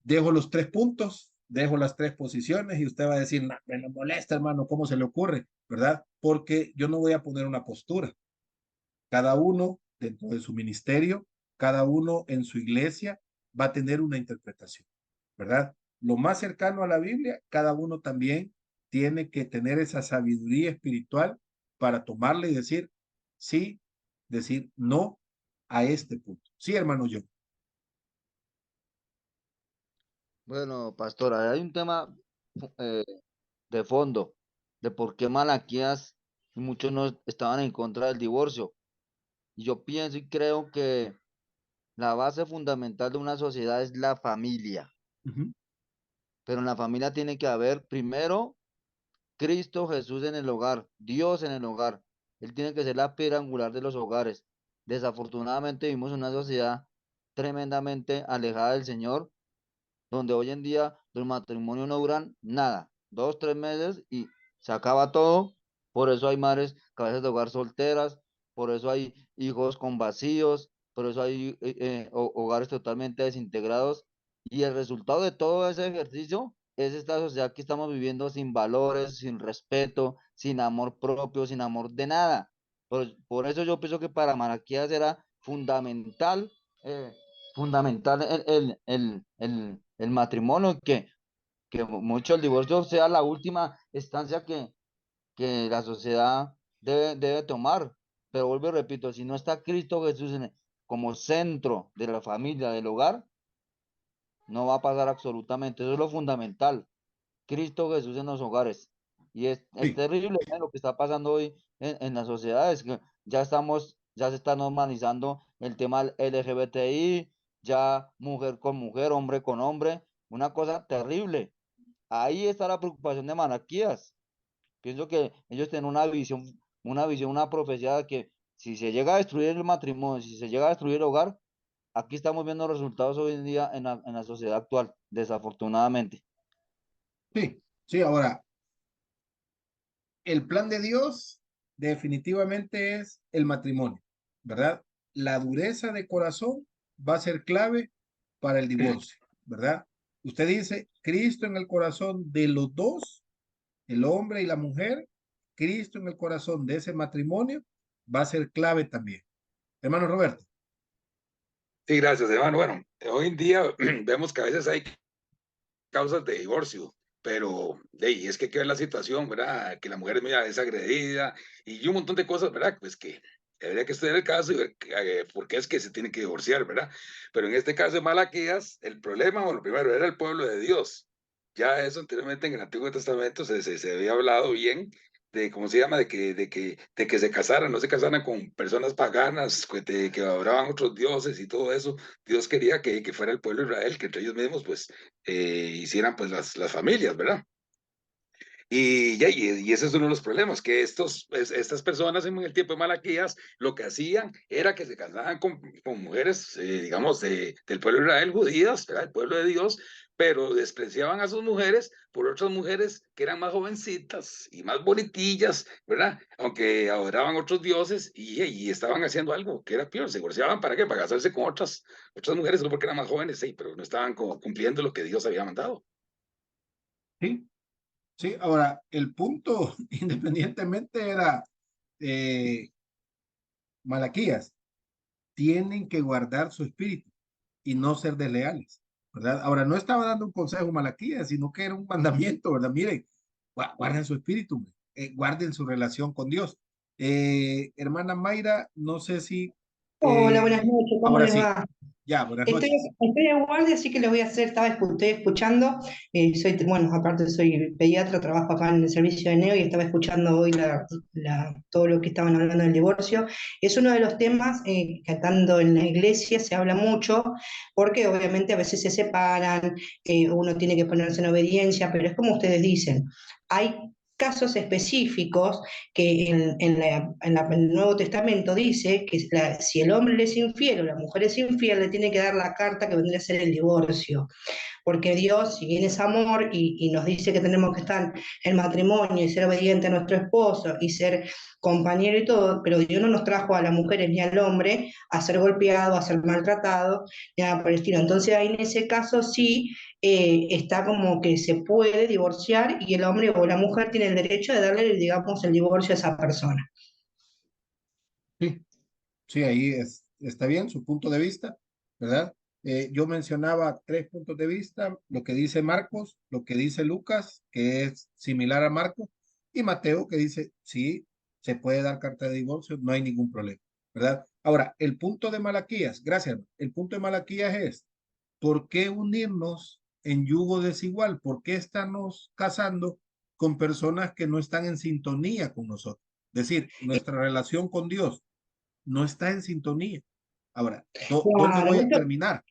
Dejo los tres puntos, dejo las tres posiciones y usted va a decir, no, me molesta, hermano, ¿cómo se le ocurre? ¿Verdad? Porque yo no voy a poner una postura. Cada uno dentro de su ministerio, cada uno en su iglesia va a tener una interpretación, ¿verdad? Lo más cercano a la Biblia, cada uno también tiene que tener esa sabiduría espiritual para tomarle y sí, decir no a este punto. Sí, hermano, yo. Bueno, pastora, hay un tema eh, de fondo de por qué Malaquías y muchos no estaban en contra del divorcio. Y yo pienso y creo que la base fundamental de una sociedad es la familia, Uh -huh. pero en la familia tiene que haber primero Cristo Jesús en el hogar, Dios en el hogar. Él tiene que ser la piedra angular de los hogares. Desafortunadamente vivimos en una sociedad tremendamente alejada del Señor, donde hoy en día los matrimonios no duran nada, 2, 3 meses y se acaba todo. Por eso hay madres cabezas de hogar solteras, por eso hay hijos con vacíos, por eso hay hogares totalmente desintegrados. Y el resultado de todo ese ejercicio es esta sociedad que estamos viviendo sin valores, sin respeto, sin amor propio, sin amor de nada. Por eso yo pienso que para Malaquías era fundamental eh, fundamental el matrimonio, que mucho el divorcio sea la última instancia que la sociedad debe tomar. Pero vuelvo y repito, si no está Cristo Jesús como centro de la familia, del hogar, no va a pasar absolutamente. Eso es lo fundamental. Cristo Jesús en los hogares. Y es Sí, terrible, ¿eh? Lo que está pasando hoy en las sociedades, que ya se está normalizando el tema LGBTI, ya mujer con mujer, hombre con hombre, una cosa terrible. Ahí está la preocupación de Malaquías. Pienso que ellos tienen una profecía de que si se llega a destruir el matrimonio, si se llega a destruir el hogar, aquí estamos viendo resultados hoy en día en la sociedad actual, desafortunadamente. sí, ahora, el plan de Dios definitivamente es el matrimonio, ¿verdad? La dureza de corazón va a ser clave para el divorcio, ¿verdad? Usted dice, Cristo en el corazón de los dos, el hombre y la mujer, Cristo en el corazón de ese matrimonio va a ser clave también. Hermano Roberto. Sí, gracias, hermano. Bueno, hoy en día vemos que a veces hay causas de divorcio, pero es que queda la situación, ¿verdad? Que la mujer es muy desagredida y un montón de cosas, ¿verdad? Pues que habría que estudiar el caso y ver por qué es que se tiene que divorciar, ¿verdad? Pero en este caso de Malaquías, el problema, bueno, primero era el pueblo de Dios. Ya eso anteriormente en el Antiguo Testamento se había hablado bien de, ¿cómo se llama? De que se casaran, no se casaran con personas paganas, que adoraban otros dioses y todo eso. Dios quería que fuera el pueblo de Israel, que entre ellos mismos, pues, hicieran pues las familias, ¿verdad? Y ese es uno de los problemas, que estas personas en el tiempo de Malaquías lo que hacían era que se casaban con mujeres, digamos, del pueblo de Israel, judías, ¿verdad? El pueblo de Dios, pero despreciaban a sus mujeres por otras mujeres que eran más jovencitas y más bonitillas, ¿verdad? Aunque adoraban otros dioses y estaban haciendo algo que era peor, se divorciaban ¿para qué? Para casarse con otras mujeres, solo porque eran más jóvenes, sí, pero no estaban como cumpliendo lo que Dios había mandado. Sí, sí. Ahora, el punto, independientemente era eh, Malaquías, tienen que guardar su espíritu y no ser desleales, ¿verdad? Ahora, no estaba dando un consejo Malaquías, sino que era un mandamiento, ¿verdad? Miren, guarden su espíritu, guarden su relación con Dios. Hermana Mayra, no sé si, Hola, buenas noches, ¿cómo ahora les sí, va? ya, buenas Estoy, noches. estoy de guardia, así que les voy a hacer, estoy escuchando, bueno, aparte soy pediatra, trabajo acá en el servicio de neo y estaba escuchando hoy todo lo que estaban hablando del divorcio. Es uno de los temas que tanto en la iglesia se habla mucho, porque obviamente a veces se separan, uno tiene que ponerse en obediencia, pero es como ustedes dicen, hay casos específicos que en el Nuevo Testamento dice que si el hombre le es infiel o la mujer es infiel, le tiene que dar la carta que vendría a ser el divorcio. Porque Dios, si bien es amor y nos dice que tenemos que estar en matrimonio y ser obediente a nuestro esposo y ser compañero y todo, pero Dios no nos trajo a las mujeres ni al hombre a ser golpeado, a ser maltratado, ni nada por el estilo. Entonces ahí en ese caso sí está como que se puede divorciar y el hombre o la mujer tiene el derecho de darle, digamos, el divorcio a esa persona. Sí, sí, ahí está bien su punto de vista, ¿verdad? Yo mencionaba tres puntos de vista, lo que dice Marcos, lo que dice Lucas, que es similar a Marcos, y Mateo, que dice, sí, se puede dar carta de divorcio, no hay ningún problema, ¿verdad? Ahora, el punto de Malaquías, gracias, el punto de Malaquías es, ¿por qué unirnos en yugo desigual? ¿Por qué estarnos casando con personas que no están en sintonía con nosotros? Es decir, nuestra relación con Dios no está en sintonía. Ahora, ¿dónde Claro, voy a terminar?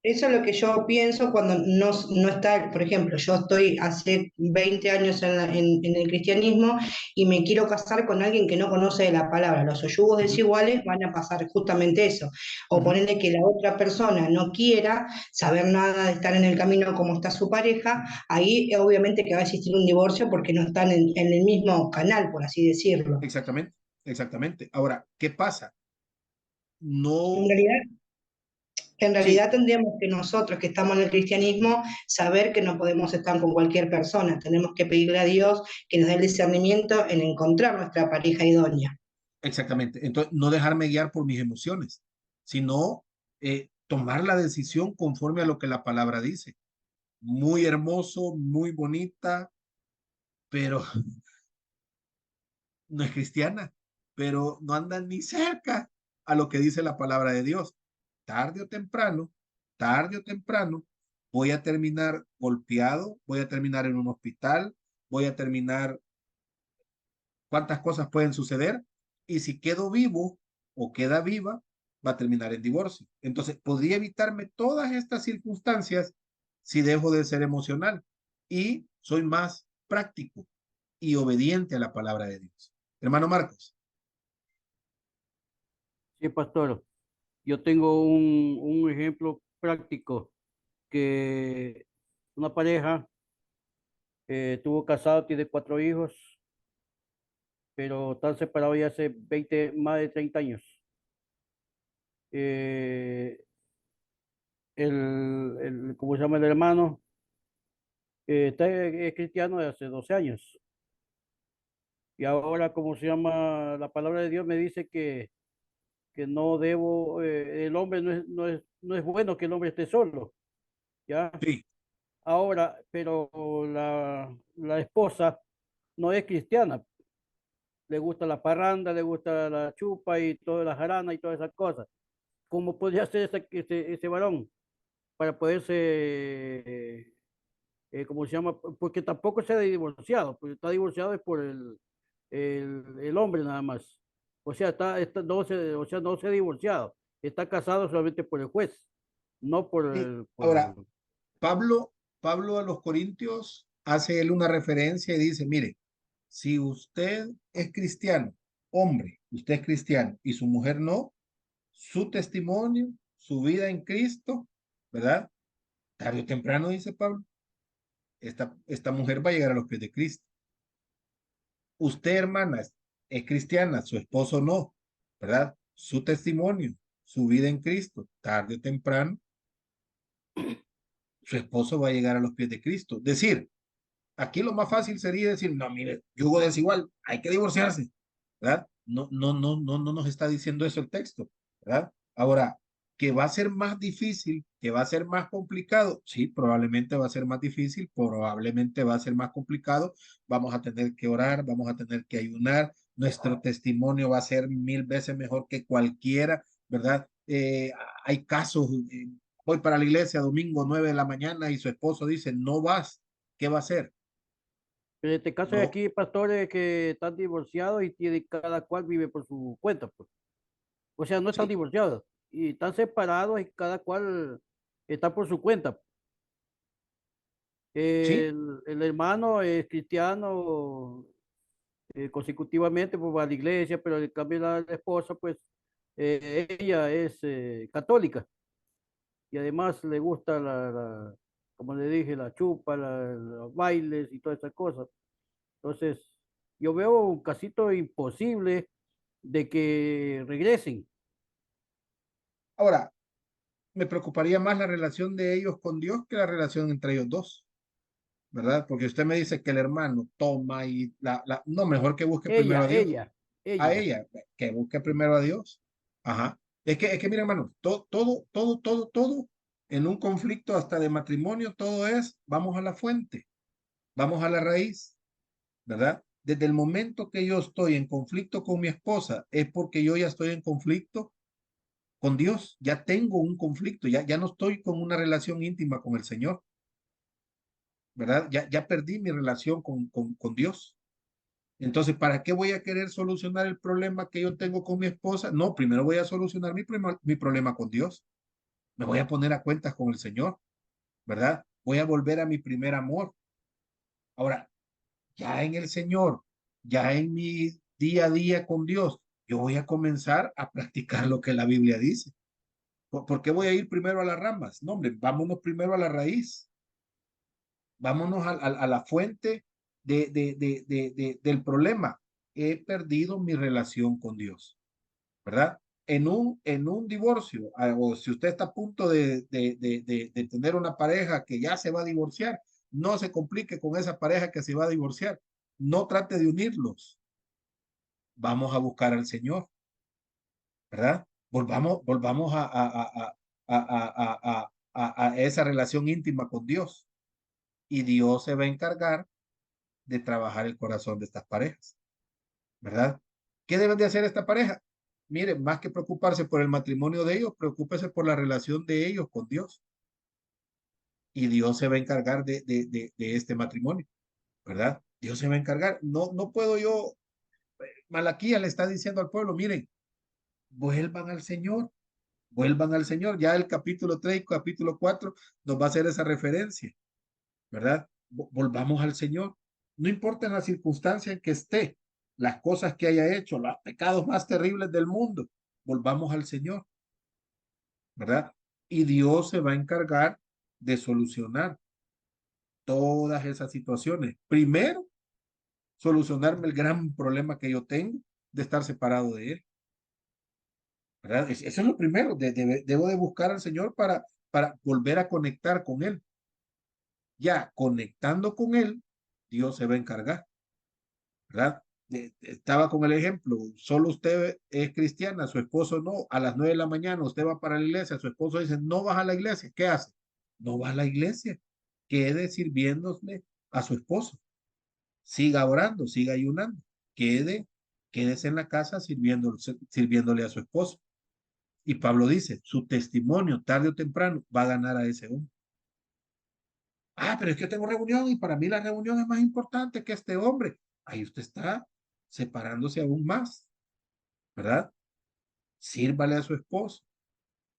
eso es lo que yo pienso cuando no está, por ejemplo, yo estoy hace 20 años en el cristianismo y me quiero casar con alguien que no conoce de la palabra. Los oyugos Ujú, desiguales van a pasar justamente eso. O ujú, ponerle que la otra persona no quiera saber nada de estar en el camino como está su pareja, ahí obviamente que va a existir un divorcio porque no están en el mismo canal, por así decirlo. exactamente, exactamente. Ahora, ¿qué pasa? En No, realidad, En sí, realidad tendríamos que nosotros que estamos en el cristianismo saber que no podemos estar con cualquier persona. Tenemos que pedirle a Dios que nos dé el discernimiento en encontrar nuestra pareja idónea. exactamente. Entonces, no dejarme guiar por mis emociones, sino tomar la decisión conforme a lo que la palabra dice. Muy hermoso, muy bonita, pero no es cristiana, pero no anda ni cerca a lo que dice la palabra de Dios. Tarde o temprano, tarde o temprano, voy a terminar golpeado, voy a terminar en un hospital, voy a terminar, cuántas cosas pueden suceder, y si quedo vivo o queda viva, va a terminar en divorcio. Entonces, podría evitarme todas estas circunstancias si dejo de ser emocional y soy más práctico y obediente a la palabra de Dios. Hermano Marcos. Sí, pastor. Yo tengo un ejemplo práctico que una pareja estuvo casado, tiene 4 hijos, pero están separados ya hace más de 30 años. Eh, ¿Cómo se llama el hermano? Es cristiano de hace 12 años. Y ahora, ¿cómo se llama? La palabra de Dios me dice que no debo, el hombre no es bueno que el hombre esté solo, ¿ya? Sí, Ahora, pero la esposa no es cristiana, le gusta la parranda, le gusta la chupa y toda la jarana y todas esas cosas. ¿Cómo podría ser ese varón para poderse, ¿cómo se llama? Porque tampoco se ha divorciado, porque está divorciado es por el hombre nada más. O sea, o sea, no se ha divorciado, está casado solamente por el juez, no por sí. el, Ahora, por... Pablo a los Corintios hace él una referencia y dice, mire, si usted es cristiano, hombre, usted es cristiano y su mujer no, su testimonio, su vida en Cristo, ¿verdad? Tarde o temprano, dice Pablo, esta mujer va a llegar a los pies de Cristo. Usted, hermana, es cristiana, su esposo no, ¿verdad? Su testimonio, su vida en Cristo, tarde o temprano, su esposo va a llegar a los pies de Cristo. Decir, aquí lo más fácil sería decir, no, mire, yugo desigual, hay que divorciarse, ¿verdad? No nos está diciendo eso el texto, ¿verdad? Ahora, que va a ser más difícil, que va a ser más complicado, sí, probablemente va a ser más difícil, probablemente va a ser más complicado, vamos a tener que orar, vamos a tener que ayunar, nuestro testimonio va a ser 1000 veces mejor que cualquiera, ¿verdad? Hay casos, voy para la iglesia domingo 9 de la mañana y su esposo dice, no vas, ¿qué va a hacer? En este caso hay No, aquí pastores que están divorciados y cada cual vive por su cuenta, pues. O sea, no están sí, divorciados y están separados y cada cual está por su cuenta. sí. El hermano es cristiano, consecutivamente pues va a la iglesia, pero en cambio la esposa, pues ella es católica y además le gusta como le dije, la chupa, los bailes y todas esas cosas. Entonces, yo veo un casito imposible de que regresen. Ahora, me preocuparía más la relación de ellos con Dios que la relación entre ellos dos, ¿verdad? Porque usted me dice que el hermano toma y no, mejor que busque primero Ella, a Dios, ella, a ella. ella, que busque primero a Dios. Ajá. Es que mira, hermano, todo, en un conflicto hasta de matrimonio, todo es, vamos a la fuente, vamos a la raíz, ¿verdad? Desde el momento que yo estoy en conflicto con mi esposa, es porque yo ya estoy en conflicto con Dios, ya tengo un conflicto, ya no estoy con una relación íntima con el Señor, ¿verdad? Ya perdí mi relación con Dios. Entonces, ¿para qué voy a querer solucionar el problema que yo tengo con mi esposa? No, primero voy a solucionar mi problema con Dios. Me voy a poner a cuentas con el Señor, ¿verdad? Voy a volver a mi primer amor. Ahora, ya en el Señor, ya en mi día a día con Dios, yo voy a comenzar a practicar lo que la Biblia dice. ¿Por qué voy a ir primero a las ramas? No, hombre, vámonos primero a la raíz. Vámonos a la fuente del problema. He perdido mi relación con Dios, ¿verdad? En un divorcio, o si usted está a punto de tener una pareja que ya se va a divorciar, no se complique con esa pareja que se va a divorciar. No trate de unirlos. Vamos a buscar al Señor, ¿verdad? Volvamos a esa relación íntima con Dios y Dios se va a encargar de trabajar el corazón de estas parejas, ¿verdad? ¿Qué deben de hacer esta pareja? Mire, más que preocuparse por el matrimonio de ellos, preocúpese por la relación de ellos con Dios y Dios se va a encargar de este matrimonio, ¿verdad? Dios se va a encargar. No puedo yo, Malaquías le está diciendo al pueblo, miren, vuelvan al Señor, vuelvan al Señor. Ya el capítulo 3 y capítulo 4 nos va a hacer esa referencia, ¿verdad? Volvamos al Señor. No importa en la circunstancia en que esté, las cosas que haya hecho, los pecados más terribles del mundo, volvamos al Señor, ¿verdad? Y Dios se va a encargar de solucionar todas esas situaciones. Primero, solucionarme el gran problema que yo tengo de estar separado de Él, ¿verdad? Eso es lo primero. Debo de buscar al Señor para volver a conectar con Él. Ya conectando con Él, Dios se va a encargar, ¿verdad? Estaba con el ejemplo, solo usted es cristiana, su esposo no, a las 9 de la mañana usted va para la iglesia, su esposo dice, no vas a la iglesia, ¿qué hace? No va a la iglesia, quede sirviéndole a su esposo, siga orando, siga ayunando, quédese en la casa sirviéndole a su esposo. Y Pablo dice, su testimonio tarde o temprano va a ganar a ese hombre. Ah, pero es que tengo reunión y para mí la reunión es más importante que este hombre. Ahí usted está separándose aún más, ¿verdad? Sírvale a su esposo.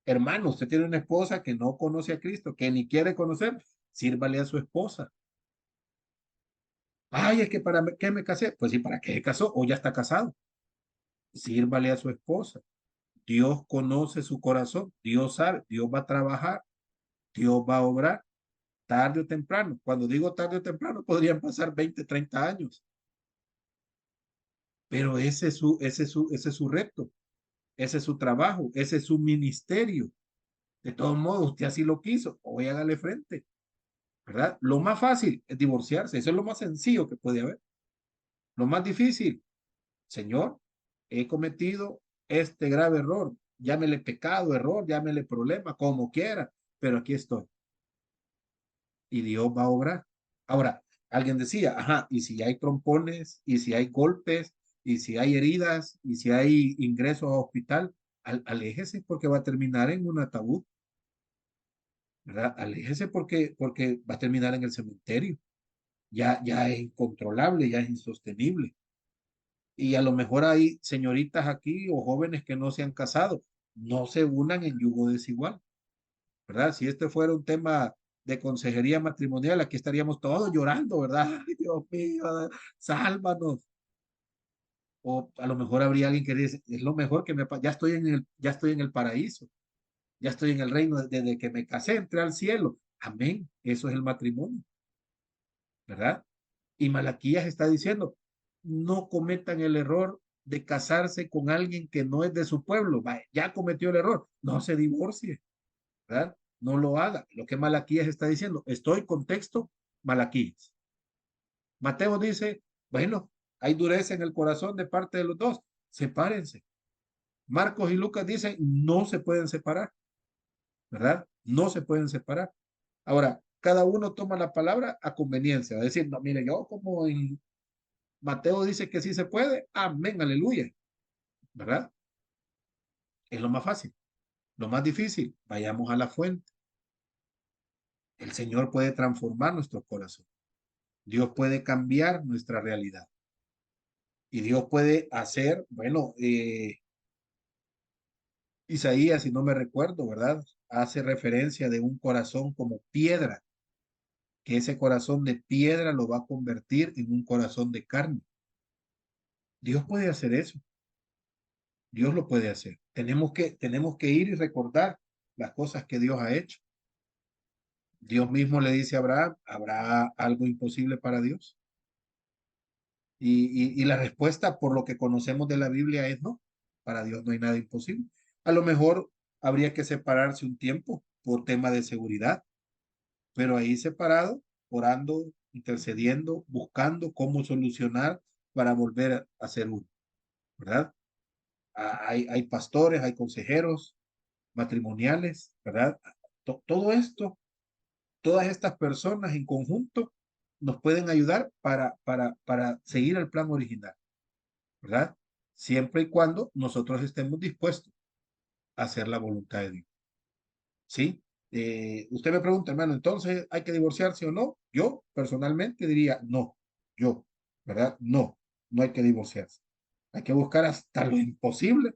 Hermano, usted tiene una esposa que no conoce a Cristo, que ni quiere conocer, sírvale a su esposa. Ay, es que para qué me casé. Pues sí, ¿para qué se casó? O ya está casado. Sírvale a su esposa. Dios conoce su corazón, Dios sabe, Dios va a trabajar, Dios va a obrar tarde o temprano. Cuando digo tarde o temprano, podrían pasar 20, 30 años. Pero ese es su reto, ese es su trabajo, ese es su ministerio. De todos modos, usted así lo quiso, hoy hágale frente, ¿verdad? Lo más fácil es divorciarse, eso es lo más sencillo que puede haber. Lo más difícil, Señor, he cometido este grave error, llámele pecado, error, llámele problema, como quiera, pero aquí estoy. Y Dios va a obrar. Ahora, alguien decía, ajá, y si hay trompones, y si hay golpes, y si hay heridas, y si hay ingresos a hospital, aléjese porque va a terminar en un ataúd, ¿verdad? Aléjese porque va a terminar en el cementerio. Ya es incontrolable, ya es insostenible. Y a lo mejor hay señoritas aquí o jóvenes que no se han casado, no se unan en yugo desigual, ¿verdad? Si este fuera un tema de consejería matrimonial, aquí estaríamos todos llorando, ¿verdad? Ay, Dios mío, sálvanos. O a lo mejor habría alguien que dice, es lo mejor que ya estoy en el paraíso, ya estoy en el reino desde que me casé, entré al cielo. Amén. Eso es el matrimonio, ¿verdad? Y Malaquías está diciendo, no cometan el error de casarse con alguien que no es de su pueblo. Ya cometió el error, no se divorcie, ¿verdad? No lo haga. Lo que Malaquías está diciendo, estoy contexto Malaquías. Mateo dice, bueno, hay dureza en el corazón de parte de los dos, sepárense. Marcos y Lucas dicen, no se pueden separar, ¿verdad? No se pueden separar. Ahora, cada uno toma la palabra a conveniencia, es decir, no, mire, yo como en Mateo dice que sí se puede, amén, aleluya, ¿verdad? Es lo más fácil. Lo más difícil, vayamos a la fuente. El Señor puede transformar nuestro corazón. Dios puede cambiar nuestra realidad. Y Dios puede hacer, bueno, Isaías, si no me recuerdo, ¿verdad? Hace referencia de un corazón como piedra, que ese corazón de piedra lo va a convertir en un corazón de carne. Dios puede hacer eso. Dios lo puede hacer. Tenemos que ir y recordar las cosas que Dios ha hecho. Dios mismo le dice a Abraham, ¿habrá algo imposible para Dios? Y la respuesta, por lo que conocemos de la Biblia, es no. Para Dios no hay nada imposible. A lo mejor habría que separarse un tiempo por tema de seguridad, pero ahí separado, orando, intercediendo, buscando cómo solucionar para volver a ser uno, ¿verdad? Hay pastores, hay consejeros matrimoniales, ¿verdad? Todo esto, todas estas personas en conjunto nos pueden ayudar para seguir el plan original, ¿verdad? Siempre y cuando nosotros estemos dispuestos a hacer la voluntad de Dios, ¿sí? Usted me pregunta, hermano, entonces, ¿hay que divorciarse o no? Yo personalmente diría no, yo, ¿verdad? No, no hay que divorciarse. Hay que buscar hasta lo imposible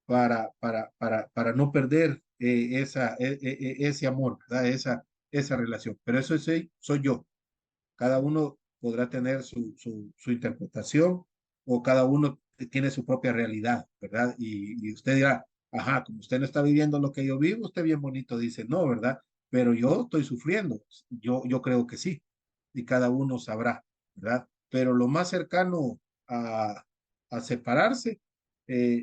para no perder ese amor, ¿verdad? Esa relación. Pero eso sí, soy yo. Cada uno podrá tener su interpretación o cada uno tiene su propia realidad, ¿verdad? Y usted dirá, ajá, como usted no está viviendo lo que yo vivo, usted bien bonito dice, no, ¿verdad? Pero yo estoy sufriendo, yo creo que sí, y cada uno sabrá, ¿verdad? Pero lo más cercano a separarse,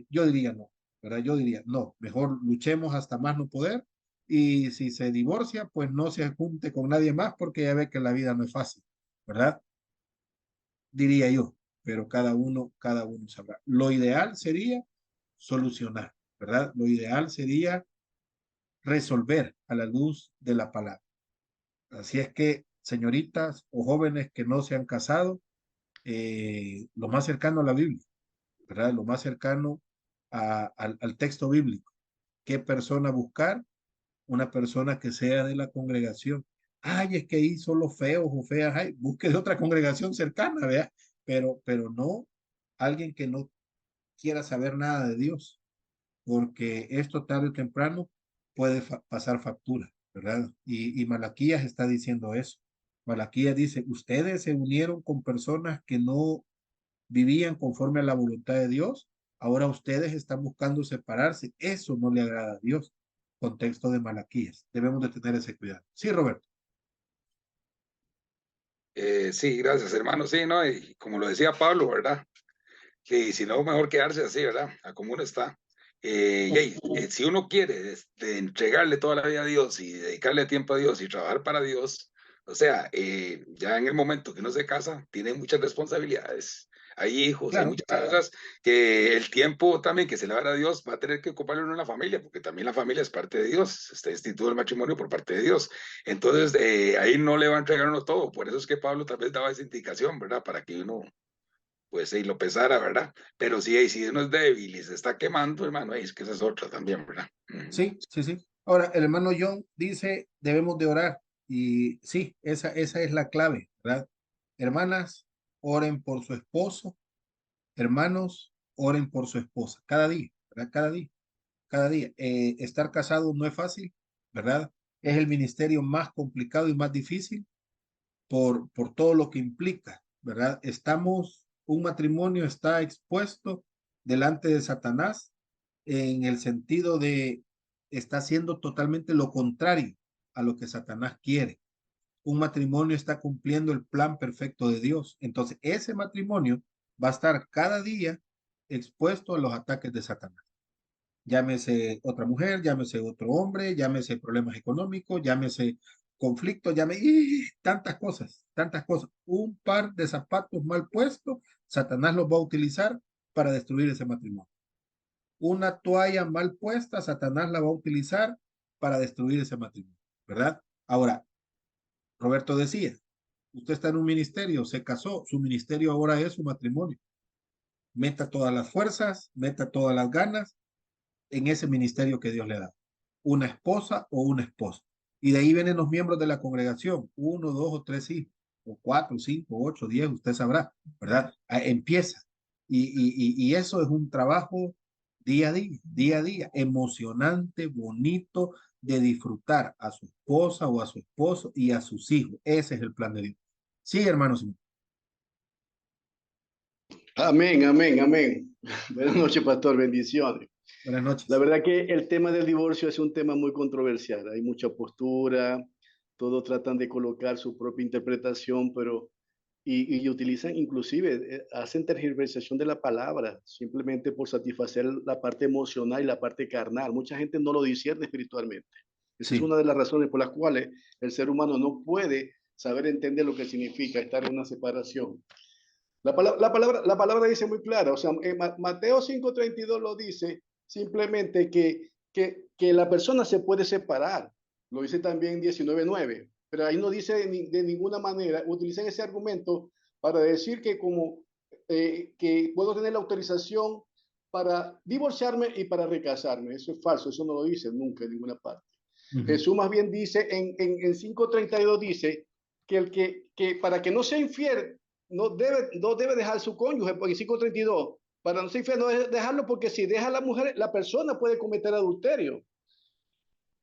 yo diría no, ¿verdad? Yo diría no, mejor luchemos hasta más no poder y si se divorcia, pues no se junte con nadie más porque ya ve que la vida no es fácil, ¿verdad? Diría yo. pero cada uno sabrá. Lo ideal sería solucionar, ¿verdad? Lo ideal sería resolver a la luz de la palabra. Así es que, señoritas o jóvenes que no se han casado, lo más cercano a la Biblia, ¿verdad? Lo más cercano al texto bíblico. ¿Qué persona buscar? Una persona que sea de la congregación. Ay, es que ahí son los feos o feas. Ay, busque de otra congregación cercana, ¿vea? Pero no alguien que no quiera saber nada de Dios, porque esto tarde o temprano puede pasar factura, ¿verdad? Y Malaquías está diciendo eso. Malaquías dice, ustedes se unieron con personas que no vivían conforme a la voluntad de Dios, ahora ustedes están buscando separarse. Eso no le agrada a Dios. Contexto de Malaquías. Debemos de tener ese cuidado. Sí, Roberto. Sí, gracias, hermano. Sí, ¿no? Y como lo decía Pablo, ¿verdad? Que si no, mejor quedarse así, ¿verdad? A como uno está. Si uno quiere entregarle toda la vida a Dios y dedicarle tiempo a Dios y trabajar para Dios, o sea, ya en el momento que uno se casa, tiene muchas responsabilidades. Hay hijos, hay Claro. muchas cosas que el tiempo también que se le va a dar a Dios va a tener que ocuparlo en una familia, porque también la familia es parte de Dios, está instituido el matrimonio por parte de Dios. Entonces, ahí no le va a entregar uno todo. Por eso es que Pablo tal vez daba esa indicación, ¿verdad? Para que uno pues sí, lo pesara, ¿verdad? Pero sí, si uno es débil y se está quemando, hermano, es que esa es otra también, ¿verdad? Sí, sí, sí. Ahora, el hermano John dice, debemos de orar. Y sí, esa es la clave, ¿verdad? Hermanas, oren por su esposo. Hermanos, oren por su esposa. Cada día, ¿verdad? Cada día, cada día. Estar casado no es fácil, ¿verdad? Es el ministerio más complicado y más difícil por todo lo que implica, ¿verdad? Un matrimonio está expuesto delante de Satanás en el sentido de está haciendo totalmente lo contrario a lo que Satanás quiere. Un matrimonio está cumpliendo el plan perfecto de Dios. Entonces, ese matrimonio va a estar cada día expuesto a los ataques de Satanás. Llámese otra mujer, llámese otro hombre, llámese problemas económicos, llámese conflictos, tantas cosas, tantas cosas. Un par de zapatos mal puestos, Satanás los va a utilizar para destruir ese matrimonio. Una toalla mal puesta, Satanás la va a utilizar para destruir ese matrimonio, ¿verdad? Ahora, Roberto decía, usted está en un ministerio, se casó, su ministerio ahora es su matrimonio. Meta todas las fuerzas, meta todas las ganas en ese ministerio que Dios le da. Una esposa o un esposo. Y de ahí vienen los miembros de la congregación, 1, 2 o 3 hijos, o 4, 5, 8, 10, usted sabrá, ¿verdad? Empieza. Y eso es un trabajo día a día, emocionante, bonito, de disfrutar a su esposa o a su esposo y a sus hijos. Ese es el plan de Dios. Sí, hermanos. Amén, amén, amén. Buenas noches, pastor, bendiciones. Buenas noches. La verdad que el tema del divorcio es un tema muy controversial. Hay mucha postura, todos tratan de colocar su propia interpretación, pero y utilizan, inclusive, hacen tergiversación de la palabra simplemente por satisfacer la parte emocional y la parte carnal. Mucha gente no lo discierne espiritualmente. Esa es Sí. una de las razones por las cuales el ser humano no puede saber entender lo que significa estar en una separación. La palabra dice muy clara, o sea, Mateo 5:32 lo dice simplemente que la persona se puede separar. Lo dice también 19:9, pero ahí no dice de ninguna manera, utilizan ese argumento para decir que como que puedo tener la autorización para divorciarme y para recasarme. Eso es falso, eso no lo dice nunca en ninguna parte. Jesús más bien dice en 5:32 dice que para que no sea infiel no debe dejar su cónyuge, porque 5:32, para no ser infiel, no debe dejarlo, porque si deja a la mujer, la persona puede cometer adulterio.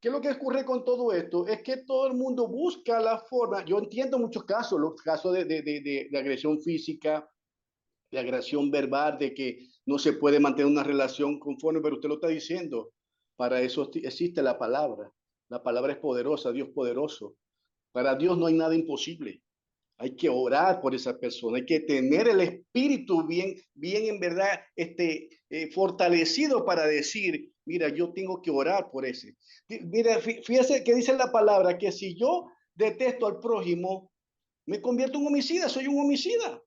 ¿Qué es lo que ocurre con todo esto? Es que todo el mundo busca la forma, yo entiendo muchos casos, los casos de agresión física, de agresión verbal, de que no se puede mantener una relación conforme, pero usted lo está diciendo, para eso existe la palabra es poderosa, Dios poderoso, para Dios no hay nada imposible. Hay que orar por esa persona, hay que tener el espíritu bien en verdad, fortalecido para decir, mira, yo tengo que orar por ese. Mira, fíjese que dice la palabra que si yo detesto al prójimo, me convierto en homicida, soy un homicida.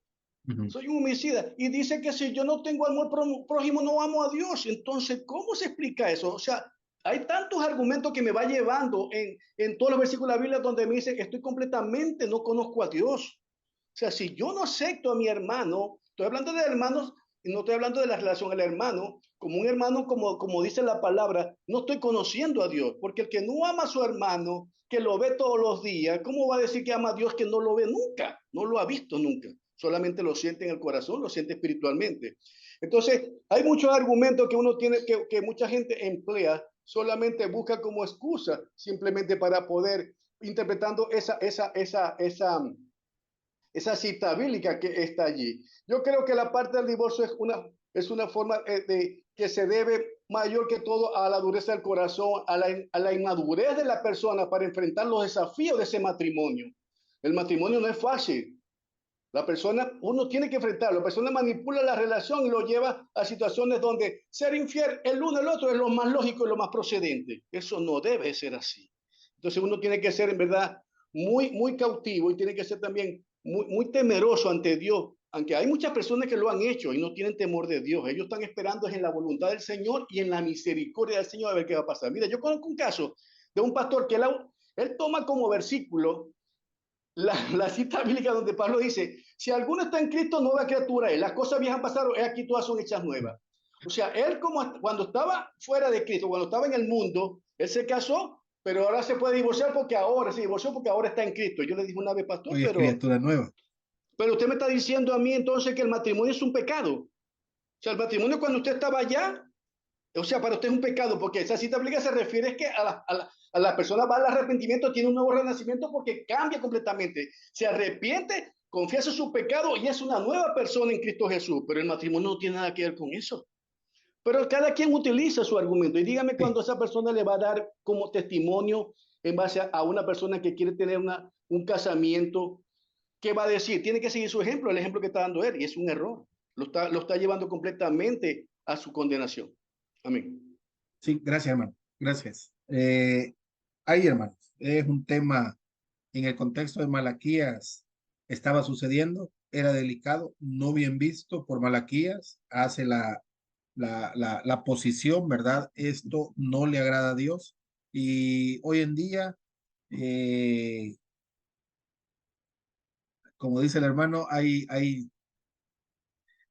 Ujú. Soy un homicida. Y dice que si yo no tengo amor prójimo, no amo a Dios. Entonces, ¿cómo se explica eso? O sea, hay tantos argumentos que me va llevando en todos los versículos de la Biblia donde me dice que estoy completamente, no conozco a Dios. O sea, si yo no acepto a mi hermano, estoy hablando de hermanos y no estoy hablando de la relación al hermano, como un hermano, como dice la palabra, no estoy conociendo a Dios, porque el que no ama a su hermano, que lo ve todos los días, ¿cómo va a decir que ama a Dios que no lo ve nunca? No lo ha visto nunca, solamente lo siente en el corazón, lo siente espiritualmente. Entonces, hay muchos argumentos que uno tiene, que mucha gente emplea, solamente busca como excusa, simplemente para poder, interpretando esa cita bíblica que está allí. Yo creo que la parte del divorcio es una forma de que se debe mayor que todo a la dureza del corazón, a la inmadurez de la persona para enfrentar los desafíos de ese matrimonio. El matrimonio no es fácil. La persona, uno tiene que enfrentarlo. La persona manipula la relación y lo lleva a situaciones donde ser infiel el uno al otro es lo más lógico y lo más procedente. Eso no debe ser así. Entonces uno tiene que ser en verdad muy cautivo y tiene que ser también muy temeroso ante Dios. Aunque hay muchas personas que lo han hecho y no tienen temor de Dios. Ellos están esperando en la voluntad del Señor y en la misericordia del Señor a ver qué va a pasar. Mira, yo conozco un caso de un pastor que él toma como versículo la cita bíblica donde Pablo dice, si alguno está en Cristo, nueva criatura es. Las cosas viejas pasaron, aquí todas son hechas nuevas. O sea, él como cuando estaba fuera de Cristo, cuando estaba en el mundo, él se casó, pero ahora se puede divorciar porque ahora se divorció porque ahora está en Cristo. Yo le dije una vez, pastor, Hoy es criatura nueva. pero usted me está diciendo a mí entonces que el matrimonio es un pecado. O sea, el matrimonio cuando usted estaba allá, o sea, para usted es un pecado, porque esa cita bíblica se refiere que a la persona va al arrepentimiento, tiene un nuevo renacimiento porque cambia completamente. Se arrepiente, confiesa su pecado y es una nueva persona en Cristo Jesús. Pero el matrimonio no tiene nada que ver con eso. Pero cada quien utiliza su argumento. Y dígame cuando esa persona le va a dar como testimonio en base a una persona que quiere tener un casamiento, ¿qué va a decir? Tiene que seguir su ejemplo, el ejemplo que está dando él, y es un error. Lo está llevando completamente a su condenación. Amén. Sí, gracias, hermano. Gracias. Ahí, hermanos, es un tema en el contexto de Malaquías, estaba sucediendo, era delicado, no bien visto por Malaquías, hace la posición, ¿verdad? Esto no le agrada a Dios. Y hoy en día, eh, como dice el hermano, hay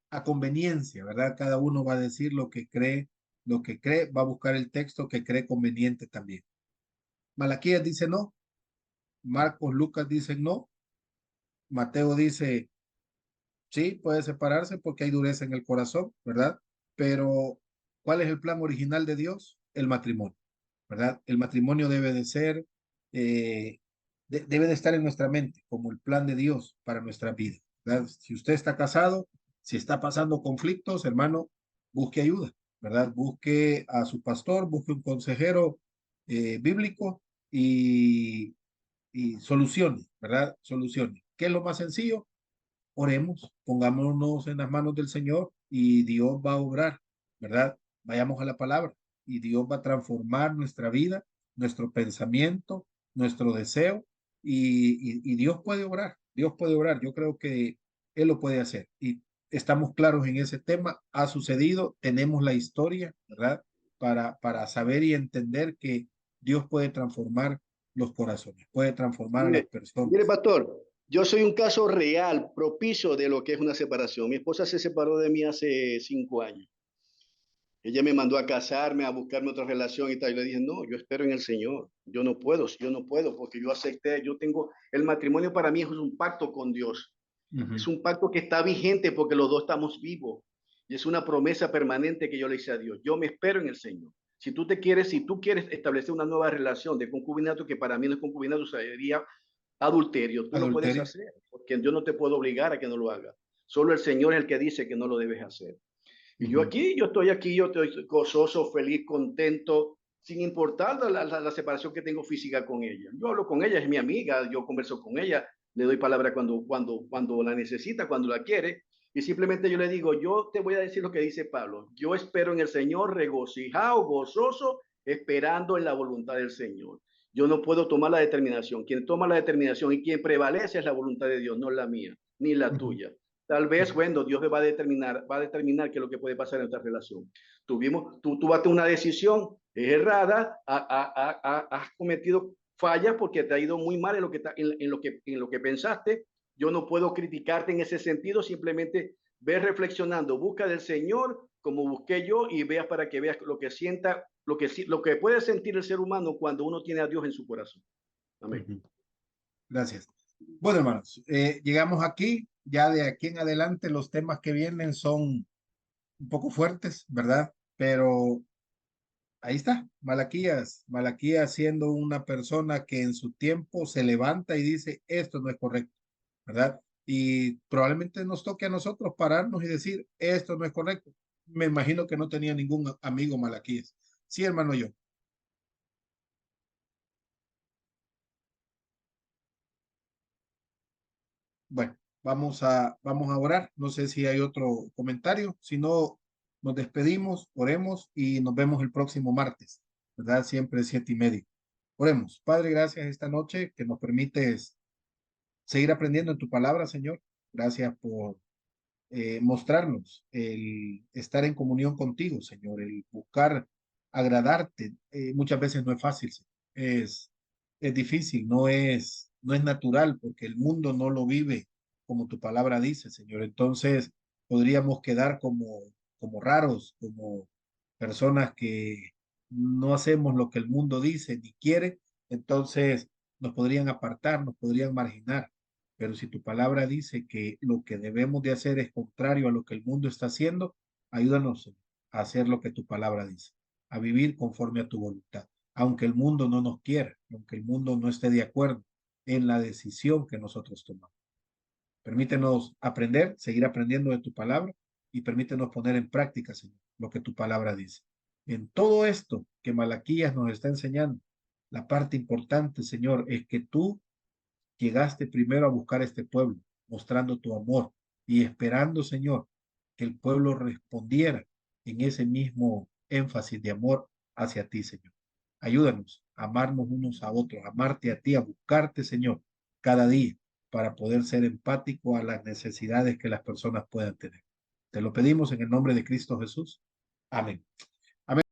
a conveniencia, ¿verdad? Cada uno va a decir lo que cree, va a buscar el texto que cree conveniente también. Malaquías dice no, Marcos, Lucas dicen no, Mateo dice sí, puede separarse porque hay dureza en el corazón, ¿verdad? Pero ¿cuál es el plan original de Dios? El matrimonio, ¿verdad? El matrimonio debe de ser, eh, debe de estar en nuestra mente como el plan de Dios para nuestra vida, ¿verdad? Si usted está casado, si está pasando conflictos, hermano, busque ayuda, ¿verdad? Busque a su pastor, busque un consejero bíblico y solucione, ¿verdad? Solucione. ¿Qué es lo más sencillo? Oremos, pongámonos en las manos del Señor y Dios va a obrar, ¿verdad? Vayamos a la palabra y Dios va a transformar nuestra vida, nuestro pensamiento, nuestro deseo y Dios puede obrar, Dios puede obrar. Yo creo que Él lo puede hacer y estamos claros en ese tema. Ha sucedido, tenemos la historia, ¿verdad? Para saber y entender que Dios puede transformar los corazones, puede transformar a las Mire, personas. pastor, yo soy un caso real, propicio de lo que es una separación. Mi esposa se separó de mí hace 5 años. Ella me mandó a casarme, a buscarme otra relación y tal. Yo le dije, no, yo espero en el Señor. Yo no puedo, porque yo acepté, yo tengo, el matrimonio para mí es un pacto con Dios. Es Ujú. un pacto que está vigente porque los dos estamos vivos. Y es una promesa permanente que yo le hice a Dios. Yo me espero en el Señor. Si tú quieres establecer una nueva relación de concubinato, que para mí no es concubinato, sería adulterio, tú lo puedes Adulterio. hacer, porque yo no te puedo obligar a que no lo hagas. Solo el Señor es el que dice que no lo debes hacer. Y Ujú. yo estoy aquí, yo estoy gozoso, feliz, contento, sin importar la separación que tengo física con ella. Yo hablo con ella, es mi amiga, yo converso con ella, le doy palabra cuando la necesita, cuando la quiere, y simplemente yo le digo, yo te voy a decir lo que dice Pablo, yo espero en el Señor regocijado, gozoso, esperando en la voluntad del Señor. Yo no puedo tomar la determinación. Quien toma la determinación y quien prevalece es la voluntad de Dios, no la mía, ni la Ujú. tuya. tal vez, bueno, Dios va a determinar qué es lo que puede pasar en nuestra relación. Tú tomaste una decisión errada, has cometido fallas porque te ha ido muy mal en lo que pensaste. Yo no puedo criticarte en ese sentido, simplemente ve reflexionando, busca del Señor como busqué yo y veas para que veas lo que sienta, lo que puede sentir el ser humano cuando uno tiene a Dios en su corazón. Amén. Gracias. Bueno, hermanos, llegamos aquí. Ya de aquí en adelante los temas que vienen son un poco fuertes, ¿verdad? Pero ahí está, Malaquías siendo una persona que en su tiempo se levanta y dice, esto no es correcto, ¿verdad? Y probablemente nos toque a nosotros pararnos y decir, esto no es correcto. Me imagino que no tenía ningún amigo Malaquías. Sí, hermano, yo. Bueno, vamos a orar. No sé si hay otro comentario. Si no, nos despedimos, oremos y nos vemos el próximo martes, ¿verdad? Siempre 7:30. Oremos. Padre, gracias esta noche que nos permites seguir aprendiendo en tu palabra, Señor. Gracias por mostrarnos el estar en comunión contigo, Señor, el buscar agradarte. Muchas veces no es fácil, Señor. Es difícil, no es natural porque el mundo no lo vive como tu palabra dice, Señor. Entonces podríamos quedar como raros, como personas que no hacemos lo que el mundo dice ni quiere. Entonces nos podrían apartar, nos podrían marginar. Pero si tu palabra dice que lo que debemos de hacer es contrario a lo que el mundo está haciendo, ayúdanos, Señor, a hacer lo que tu palabra dice, a vivir conforme a tu voluntad, aunque el mundo no nos quiera, aunque el mundo no esté de acuerdo en la decisión que nosotros tomamos. Permítenos aprender, seguir aprendiendo de tu palabra y permítenos poner en práctica, Señor, lo que tu palabra dice. En todo esto que Malaquías nos está enseñando, la parte importante, Señor, es que tú llegaste primero a buscar a este pueblo, mostrando tu amor y esperando, Señor, que el pueblo respondiera en ese mismo énfasis de amor hacia ti, Señor. Ayúdanos a amarnos unos a otros, a amarte a ti, a buscarte, Señor, cada día para poder ser empático a las necesidades que las personas puedan tener. Te lo pedimos en el nombre de Cristo Jesús. Amén.